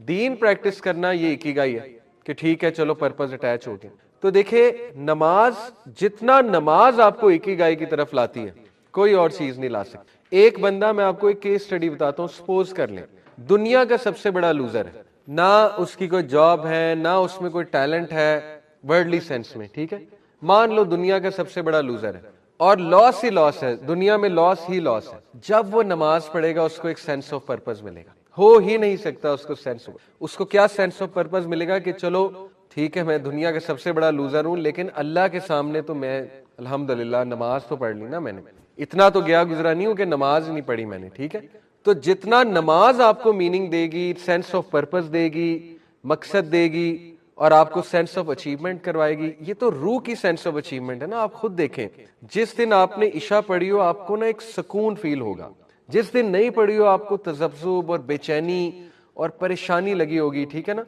دین پریکٹس کرنا یہ اکیگائی ہے کہ ٹھیک ہے چلو پرپز اٹیچ ہو گیا۔ تو دیکھیں نماز، جتنا نماز آپ کو اکیگائی کی طرف لاتی ہے کوئی اور چیز نہیں لا سکتی۔ ایک بندہ، میں آپ کو ایک کیس سٹڈی بتاتا ہوں، سپوز کر لیں دنیا کا سب سے بڑا لوزر ہے، نہ اس کی کوئی جاب ہے، نہ اس میں کوئی ٹیلنٹ ہے ورلڈلی سینس میں، ٹھیک ہے، مان لو دنیا کا سب سے بڑا لوزر ہے اور لاس ہی لاس ہے، دنیا میں لاس ہی لاس ہے۔ جب وہ نماز پڑھے گا اس کو ایک سینس آف پرپز ملے گا، ہو ہی نہیں سکتا اس کو سینس ہو، اس کو کیا سینس آف پرپز ملے گا کہ چلو ٹھیک ہے میں دنیا کا سب سے بڑا لوزر ہوں، لیکن اللہ کے سامنے تو میں الحمدللہ نماز تو پڑھ لی نا میں نے، اتنا تو گیا گزرا نہیں ہوں کہ نماز نہیں پڑھی میں نے, ٹھیک ہے. تو جتنا نماز آپ کو میننگ دے گی, سینس آف پرپز دے گی, مقصد دے گی, اور آپ کو سینس آف اچیومنٹ کروائے گی, یہ تو روح کی سینس آف اچیومنٹ ہے نا. آپ خود دیکھیں, جس دن آپ نے عشاء پڑھی ہو آپ کو نا ایک سکون فیل ہوگا, جس دن نہیں پڑھی ہو آپ کو تذبذب اور بے چینی اور پریشانی لگی ہوگی, ٹھیک ہے نا.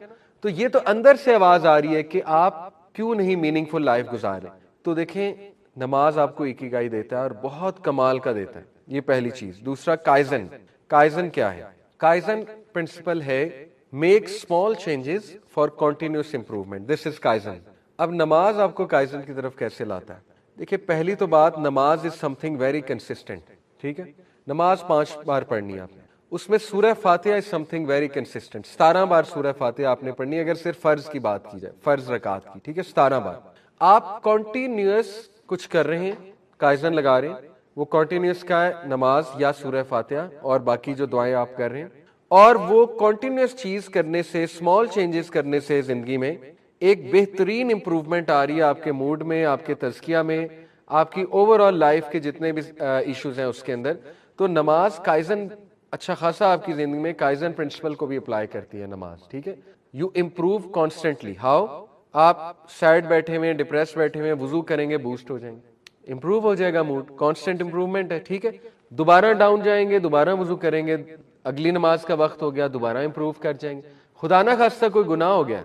تو یہ تو اندر سے آواز آ رہی ہے کہ آپ کیوں نہیں میننگ فل لائف گزار رہے. تو دیکھیں نماز آپ کو اکیگائی دیتا ہے اور بہت کمال کا دیتا ہے, یہ پہلی چیز. دوسرا کائزن. کائزن کیا ہے؟ کائزن پرنسپل ہے make small changes for continuous improvement, this is کائزن. اب نماز آپ کو کائزن کی طرف کیسے لاتا ہے؟ دیکھیے پہلی تو بات, نماز از سم تھنگ ویری کنسسٹنٹ, ٹھیک ہے. نماز 5 بار پڑھنی ہے آپ نے, اس میں سورہ فاتحہ از سم تھنگ ویری کنسسٹنٹ. 17 بار سورہ فاتحہ آپ نے پڑھنی ہے اگر صرف فرض کی بات کی جائے, فرض رکعت کی, ٹھیک ہے, 17 بار. آپ کنٹینیوس کچھ کر رہے ہیں, کائزن لگا رہے ہیں, وہ کنٹینیوس کا ہے نماز یا سورہ فاتحہ اور باقی جو دعائیں آپ کر رہے ہیں, اور وہ کنٹینیوس چیز کرنے سے, اسمال چینجز کرنے سے زندگی میں ایک بہترین امپروومنٹ آ رہی ہے آپ کے موڈ میں, آپ کے تزکیہ میں, آپ کی اوور آل لائف کے جتنے بھی ایشوز ہیں اس کے اندر. تو نماز کائزن اچھا خاصا آپ کی زندگی میں کائزن پرنسپل کو بھی اپلائی کرتی ہے نماز, ٹھیک ہے. You improve constantly. ہاؤ؟ آپ سیڈ بیٹھے ہوئے, ڈپریس بیٹھے ہوئے, وضو کریں گے بوسٹ ہو جائیں گے, امپروو ہو جائے گا موڈ, کانسٹنٹ امپروومنٹ ہے, ٹھیک ہے. دوبارہ ڈاؤن جائیں گے, دوبارہ وضو کریں گے, اگلی نماز کا وقت ہو گیا, دوبارہ امپروو کر جائیں گے. خدا نہ خواستہ کوئی گناہ ہو گیا,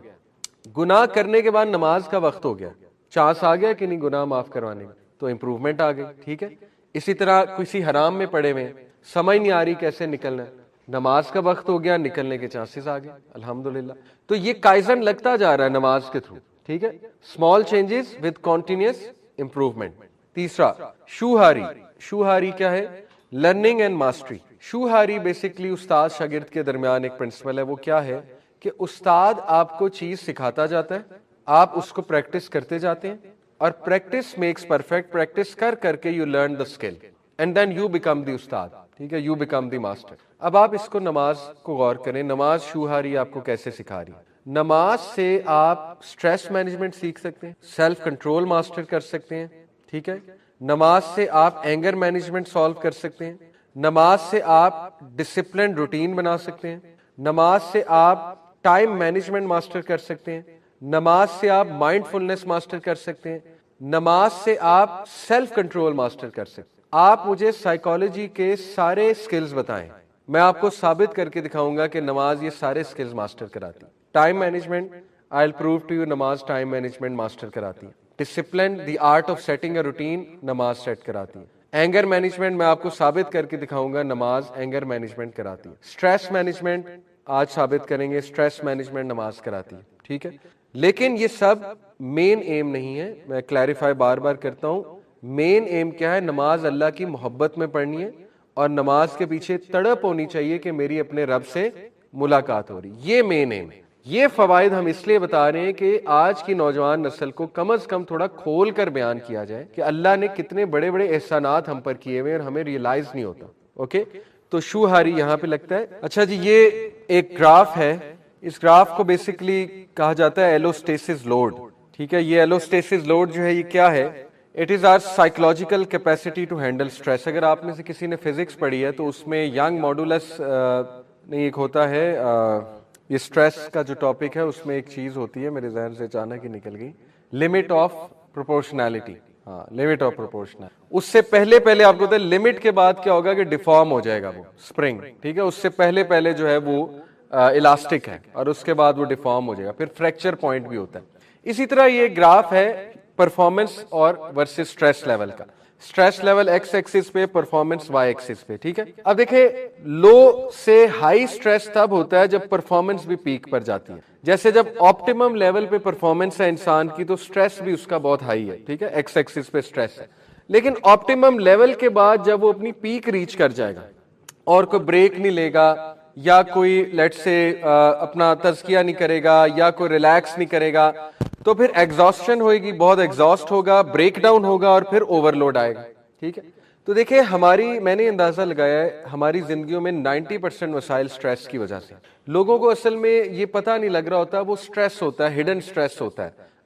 گناہ کرنے کے بعد نماز کا وقت ہو گیا, چانس آ گیا کہ نہیں گناہ معاف کروانے کا, تو امپروومنٹ آ گئی, ٹھیک ہے. اسی طرح کسی حرام میں پڑے ہوئے, سمجھ نہیں آ رہی کیسے نکلنا ہے, نماز کا وقت ہو گیا, نکلنے کے چانسز آ گئے, الحمدللہ. تو یہ کائزن لگتا جا رہا ہے نماز کے تھرو, ٹھیک ہے. Small changes with continuous improvement. تیسرا شوہاری. شوہاری کیا ہے؟ Learning and mastery. شوہاری بیسکلی استاد شاگرد کے درمیان ایک پرنسپل ہے. وہ کیا ہے کہ استاد آپ کو چیز سکھاتا جاتا ہے, آپ اس کو پریکٹس کرتے جاتے ہیں, اور پریکٹس میکس پرفیکٹ. پریکٹس کر کر کے you learn the skill and then you become the استاد, ٹھیک ہے, یو بیکم دی ماسٹر. اب آپ اس کو نماز کو غور کریں, نماز شوہاری آپ کو کیسے سکھا رہی ہے. نماز سے آپ سٹریس مینجمنٹ سیکھ سکتے ہیں, سیلف کنٹرول ماسٹر کر سکتے ہیں, ٹھیک ہے. نماز سے آپ اینگر مینجمنٹ سالو کر سکتے ہیں. نماز سے آپ ڈسپلن روٹین بنا سکتے ہیں. نماز سے آپ ٹائم مینجمنٹ ماسٹر کر سکتے ہیں. نماز سے آپ مائنڈ فلنس ماسٹر کر سکتے ہیں. نماز سے آپ سیلف کنٹرول ماسٹر کر سکتے ہیں. آپ مجھے سائیکالوجی کے سارے سکلز بتائیں, میں آپ کو ثابت کر کے دکھاؤں گا کہ نماز یہ سارے سکلز ماسٹر کراتی ہے. Time management, I will prove to you, نماز ٹائم مینجمنٹ ماسٹر کراتی ہے. Discipline, the art of setting a routine, نماز سیٹ کراتی ہے. اینگر مینجمنٹ میں آپ کو ثابت کر کے دکھاؤں گا, نماز اینگر مینجمنٹ کراتی ہے. اسٹریس مینجمنٹ آج ثابت کریں گے, اسٹریس مینجمنٹ نماز کراتی ہے, ٹھیک ہے. لیکن یہ سب مین ایم نہیں ہے, میں کلیریفائی بار بار کرتا ہوں. مین ایم کیا ہے؟ نماز اللہ کی محبت میں پڑھنی ہے, اور نماز کے پیچھے تڑپ ہونی چاہیے کہ میری اپنے رب سے ملاقات ہو رہی, یہ مین ایم ہے. یہ فوائد ہم اس لیے بتا رہے ہیں کہ آج کی نوجوان نسل کو کم از کم تھوڑا کھول کر بیان کیا جائے کہ اللہ نے کتنے بڑے بڑے احسانات ہم پر کیے ہوئے اور ہمیں ریئلائز نہیں ہوتا. اوکے, تو شوہاری یہاں پہ لگتا ہے. اچھا جی, یہ ایک گراف ہے, اس گراف کو بیسکلی کہا جاتا ہے ایلوسٹیسس لوڈ, ٹھیک ہے. یہ ایلوسٹیسس لوڈ جو ہے یہ کیا ہے؟ It is our psychological capacity to handle stress. اگر آپ میں سے کسی نے فزکس پڑھی ہے تو اس میں ینگ ماڈولس نہیں ایک ہوتا ہے, یہ اسٹریس کا جو ٹاپک ہے اس میں ایک چیز ہوتی ہے, میرے ذہن سے اچانک ہی نکل گئی, لمٹ آف پروپورشنالٹی. ہاں, لمٹ آف پروپورشنل. اس سے پہلے آپ کو پتہ ہے لمٹ کے بعد کیا ہوگا کہ ڈیفارم ہو جائے گا وہ اسپرنگ, ٹھیک ہے. اس سے پہلے جو ہے وہ الاسٹک ہے, اور اس کے بعد وہ ڈیفارم ہو جائے گا, پھر فریکچر پوائنٹ بھی ہوتا ہے. اسی طرح یہ گراف ہے پرفارمنس اور ورسز اسٹریس لیول کا. اسٹریس لیول ایکس ایکسس پہ, پرفارمنس وائی ایکسس پہ, ٹھیک ہے. اب دیکھیں لو سے ہائی اسٹریس تب ہوتا ہے جب پرفارمنس بھی پیک پر جاتی ہے. جیسے جب آپٹیمم لیول پہ پرفارمنس ہے انسان کی تو اسٹریس بھی اس کا بہت ہائی ہے, ٹھیک ہے, ایکس ایکسس پہ اسٹریس ہے. لیکن آپٹیمم لیول کے بعد جب وہ اپنی پیک ریچ کر جائے گا اور کوئی بریک نہیں لے گا, یا کوئی لیٹ سے اپنا تزکیہ نہیں کرے گا, یا کوئی ریلیکس نہیں کرے گا, تو پھر ایگزاسشن ہوئے گی, بہت ایگزاسٹ ہوگا, بریک ڈاؤن ہوگا, اور پھر اوور لوڈ آئے گا, ٹھیک ہے. تو دیکھیں میں نے اندازہ لگایا ہے ہماری زندگیوں میں 90% مسائل سٹریس کی وجہ سے. لوگوں کو اصل میں یہ پتہ نہیں لگ رہا ہوتا, وہ سٹریس ہوتا ہے, ہڈن سٹریس ہوتا ہے.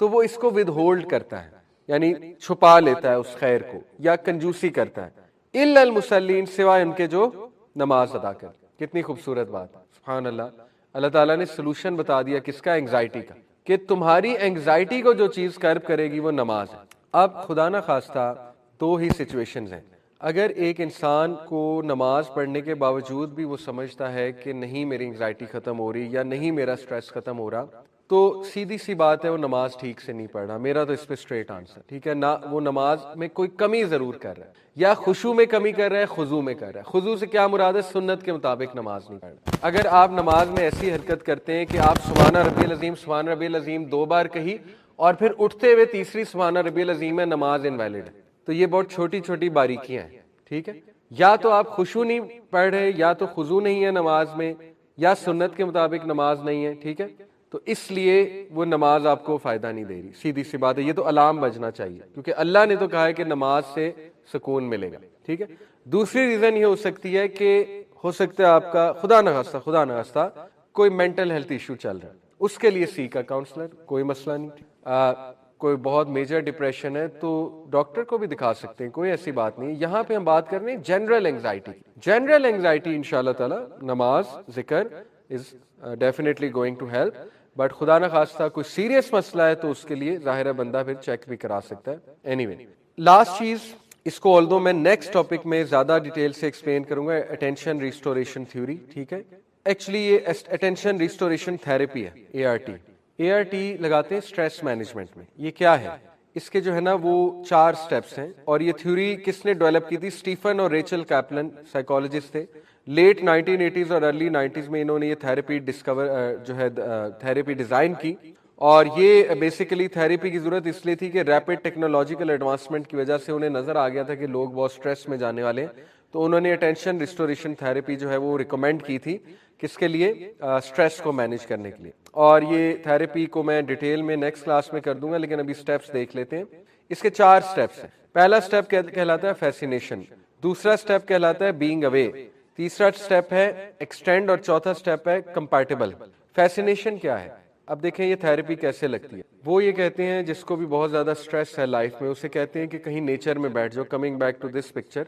تو وہ اس کو ود ہولڈ کرتا ہے، یعنی چھپا لیتا ہے اس خیر کو یا کنجوسی کرتا ہے، الا المصلین، سوائے ان کے جو نماز ادا کر۔ کتنی خوبصورت بات ہے، سبحان اللہ۔ اللہ تعالیٰ نے سلوشن بتا دیا کس کا؟ اینگزائٹی کا، کہ تمہاری اینگزائٹی کو جو چیز کرب کرے گی وہ نماز ہے۔ اب خدا نہ خواستہ دو ہی سچویشنز ہیں، اگر ایک انسان کو نماز پڑھنے کے باوجود بھی وہ سمجھتا ہے کہ نہیں میری اینگزائٹی ختم ہو رہی یا نہیں میرا سٹریس ختم ہو رہا، تو سیدھی سی بات ہے وہ نماز ٹھیک سے نہیں پڑھ رہا۔ میرا تو اس پہ اسٹریٹ آنسر، ٹھیک ہے، نہ وہ نماز میں کوئی کمی ضرور کر رہا ہے، یا خشوع میں کمی کر رہا ہے، خضوع میں کر رہا ہے۔ خضوع سے کیا مراد ہے؟ سنت کے مطابق نماز نہیں پڑھ رہا۔ اگر آپ نماز میں ایسی حرکت کرتے ہیں کہ آپ سبحان ربی العظیم سبحان ربی العظیم 2 بار کہی اور پھر اٹھتے ہوئے تیسری سبحان ربی العظیم میں، نماز انویلڈ ہے۔ تو یہ بہت چھوٹی چھوٹی باریکیاں ہیں، ٹھیک ہے۔ یا تو آپ خشوع نہیں پڑھ رہے، یا تو خضوع نہیں ہے نماز میں، یا سنت کے مطابق نماز نہیں ہے، ٹھیک ہے، تو اس لیے وہ نماز آپ کو فائدہ نہیں دے رہی، سیدھی سی بات ہے۔ یہ تو الارم بجنا چاہیے، کیونکہ اللہ نے تو کہا ہے کہ نماز سے سکون ملے گا، ٹھیک ہے۔ دوسری ریزن یہ ہو سکتی ہے کہ ہو سکتا ہے آپ کا خدا نہ خواستہ کوئی مینٹل ہیلتھ ایشو چل رہا ہے، اس کے لیے سیکھ کا کاؤنسلر، کوئی مسئلہ نہیں۔ کوئی بہت میجر ڈپریشن ہے تو ڈاکٹر کو بھی دکھا سکتے ہیں، کوئی ایسی بات نہیں۔ یہاں پہ ہم بات کر رہے ہیں جنرل اینگزائٹی، جنرل اینگزائٹی انشاءاللہ تعالی نماز ذکر is definitely going to help, but خدا نہ خواستہ کوئی سیریس مسئلہ ہے تو اس کے لیے ظاہر ہے بندہ پھر چیک بھی کرا سکتا ہے۔ اینی وے، لاسٹ چیز اس کو آلدو میں نیکسٹ ٹاپک میں زیادہ ڈیٹیل سے ایکسپلین کروں گا، اٹینشن ریسٹوریشن تھیوری، ٹھیک ہے۔ ایکچولی یہ اٹینشن ریسٹوریشن تھراپی ہے، اے آر ٹی لگاتے ہیں اسٹریس مینجمنٹ میں۔ یہ کیا ہے؟ اس کے جو ہے نا وہ 4 سٹیپس ہیں، اور یہ تھیوری کس نے ڈیولپ کی تھی؟ اسٹیفن اور ریچل کیپلن، سائیکالوجسٹ تھے، لیٹ 1980s اور ارلی 90s میں انہوں نے یہ تھراپی تھراپی ڈیزائن کی۔ اور یہ بیسیکلی تھراپی کی ضرورت اس لیے تھی کہ ریپڈ ٹیکنالوجیکل ایڈوانسمنٹ کی وجہ سے انہیں نظر آ گیا تھا کہ لوگ بہت سٹریس میں جانے والے ہیں، تو انہوں نے اٹینشن ریسٹوریشن تھراپی جو ہے وہ ریکمینڈ کی تھی، کس کے لیے؟ سٹریس کو مینیج کرنے کے لیے۔ اور یہ تھراپی کو میں ڈیٹیل میں نیکسٹ کلاس میں کر دوں گا، لیکن ابھی سٹیپس دیکھ لیتے ہیں۔ اس کے 4 سٹیپس ہیں۔ پہلا سٹیپ کہلاتا ہے فیسینیشن، دوسرا سٹیپ کہلاتا ہے بینگ اوے، تیسرا سٹیپ ہے ایکسٹینڈ، اور چوتھا سٹیپ ہے کمپیٹیبل۔ فیسینیشن کیا ہے؟ اب دیکھیں یہ تھراپی کیسے لگتی ہے۔ وہ یہ کہتے ہیں جس کو بھی بہت زیادہ سٹریس ہے لائف میں، اسے کہتے ہیں کہ کہیں نیچر میں بیٹھ جاؤ، coming back to this picture,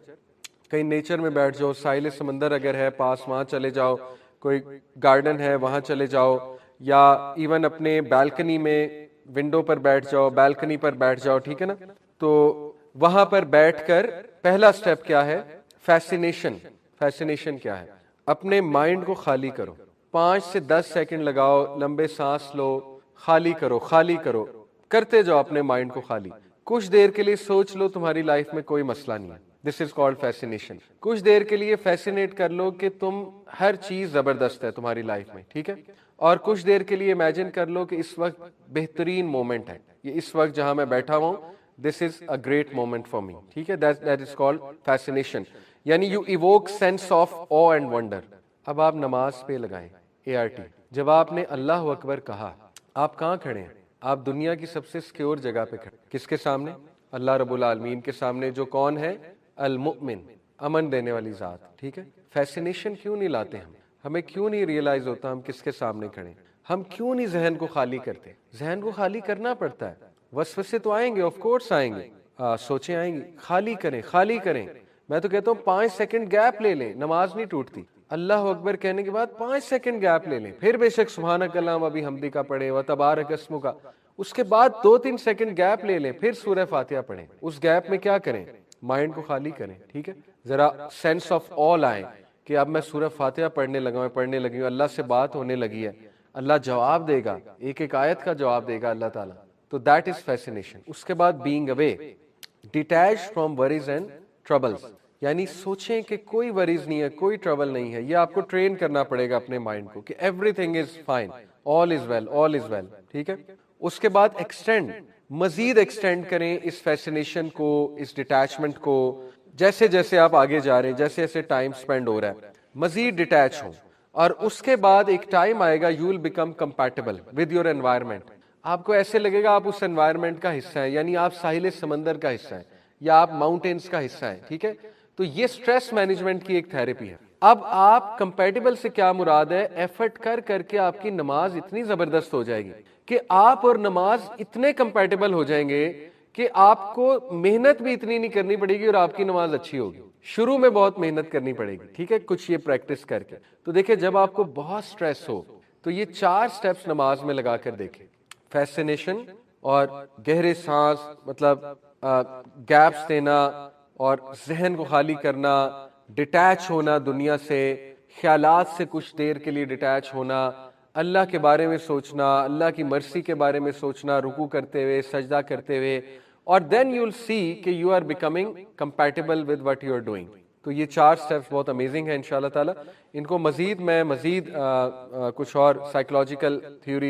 کہیں نیچر میں بیٹھ جاؤ، ساحل سمندر اگر ہے پاس وہاں چلے جاؤ، کوئی گارڈن ہے وہاں چلے جاؤ، یا ایون اپنے بالکنی میں ونڈو پر بیٹھ جاؤ، بالکنی پر بیٹھ جاؤ، ٹھیک ہے نا۔ تو وہاں پر بیٹھ کر پہلا سٹیپ کیا ہے؟ فیسینیشن۔ فیسینیشن کیا ہے؟ اپنے مائنڈ کو خالی کرو، 5 سے 10 سیکنڈ لگاؤ، لمبے سانس لو، خالی کرو، کرتے جاؤ اپنے مائنڈ کو خالی۔ کچھ دیر کے لیے سوچ لو تمہاری لائف میں کوئی مسئلہ نہیں ہے، دس از کالڈ فیسینیشن۔ کچھ دیر کے لیے فیسینیٹ کر لو کہ تم ہر چیز زبردست ہے تمہاری لائف میں، ٹھیک ہے۔ اور کچھ دیر کے لیے امیجن کر لو کہ اس وقت بہترین مومنٹ ہے، یہ اس وقت جہاں میں بیٹھا ہوں، this is a great moment for me, ٹھیک ہے، دیٹ از کالڈ فیسینیشن، یعنی you evoke sense of awe and wonder. اب آپ نماز پہ لگائیں اے آر ٹی۔ جب آپ نے اللہ اکبر کہا، آپ کہاں کھڑے ہیں؟ آپ دنیا کی سب سے سیکیور جگہ پہ کھڑے، کس کے سامنے؟ اللہ رب العالمین کے سامنے، جو کون ہے؟ المؤمن، امن دینے والی ذات، ٹھیک ہے۔ فیسینیشن کیوں نہیں لاتے ہمیں کیوں نہیں ریئلائز ہوتا ہم کس کے سامنے کھڑے؟ ہم کیوں نہیں ذہن کو خالی کرتے؟ ذہن کو خالی کرنا پڑتا ہے، وسوسے تو آئیں گے، آف کورس آئیں گے، سوچیں آئیں گی، خالی کریں۔ میں تو کہتا ہوں 5 سیکنڈ گیپ لے لیں، نماز نہیں ٹوٹتی۔ اللہ اکبر کہنے کے بعد 5 سیکنڈ گیپ لے لیں، پھر بے شک سبحانک اللہم ابھی حمدی کا پڑھیں و تبارک اسمک کا، اس کے بعد 2-3 سیکنڈ گیپ لے لیں، پھر سورہ فاتحہ پڑھیں۔ اس گیپ میں کیا کریں؟ مائنڈ کو خالی کریں، ٹھیک ہے، ذرا سینس آف آ لائیں کہ اب میں سورہ فاتحہ پڑھنے لگی ہوں، اللہ سے بات ہونے لگی ہے، اللہ جواب دے گا، ایک آیت کا جواب دے گا اللہ تعالیٰ، تو دیٹ از فیسینیشن۔ اس کے بعد being away, detach from worries and troubles, یعنی سوچیں کہ کوئی وریز نہیں ہے، کوئی ٹربل نہیں ہے۔ یہ آپ کو ٹرین کرنا پڑے گا اپنے مائنڈ کو کہ everything is fine, all is well, ٹھیک ہے۔ اس کے بعد ایکسٹینڈ، مزید ایکسٹینڈ کریں اس فیسینیشن کو، اس ڈیٹیچمنٹ کو، جیسے جیسے آپ آگے جا رہے ہیں، جیسے جیسے ٹائم سپینڈ ہو رہا ہے، مزید ڈیٹیچ ہوں۔ اور اس کے بعد ایک ٹائم آئے گا، you will become compatible with your environment. آپ کو ایسے لگے گا آپ اس انوائرمنٹ کا حصہ ہیں، یعنی آپ ساحل سمندر کا حصہ ہیں، یا آپ ماؤنٹینز کا حصہ ہیں، ٹھیک ہے۔ تو یہ سٹریس مینجمنٹ کی ایک تھراپی ہے، اب آپ کمپیٹیبل سے کیا مراد ہے؟ ایفرٹ کر کر کے آپ کی نماز اتنی زبردست ہو جائے گی کہ آپ اور نماز اتنے کمپیٹیبل ہو جائیں گے کہ آپ کو محنت بھی اتنی نہیں کرنی پڑے گی اور آپ کی نماز اچھی ہوگی. شروع میں بہت محنت کرنی پڑے گی, ٹھیک ہے, کچھ یہ پریکٹس کر کے. تو دیکھیں جب آپ کو بہت سٹریس ہو تو یہ 4 سٹیپس نماز میں لگا کر دیکھیں. فیسینیشن اور گہرے سانس, مطلب گیپس دینا اور ذہن کو خالی کرنا, ڈیٹیچ ہونا دنیا سے, خیالات سے کچھ دیر کے لیے ڈیٹیچ ہونا, اللہ کے بارے میں سوچنا, اللہ کی مرسی کے بارے میں سوچنا رکوع کرتے ہوئے, سجدہ کرتے ہوئے, اور دین یو ول سی کہ you are becoming compatible with what you are doing. تو یہ 4 سٹیپس بہت امیزنگ ہیں انشاءاللہ تعالی. ان کو مزید کچھ اور سائیکولوجیکل تھیوریز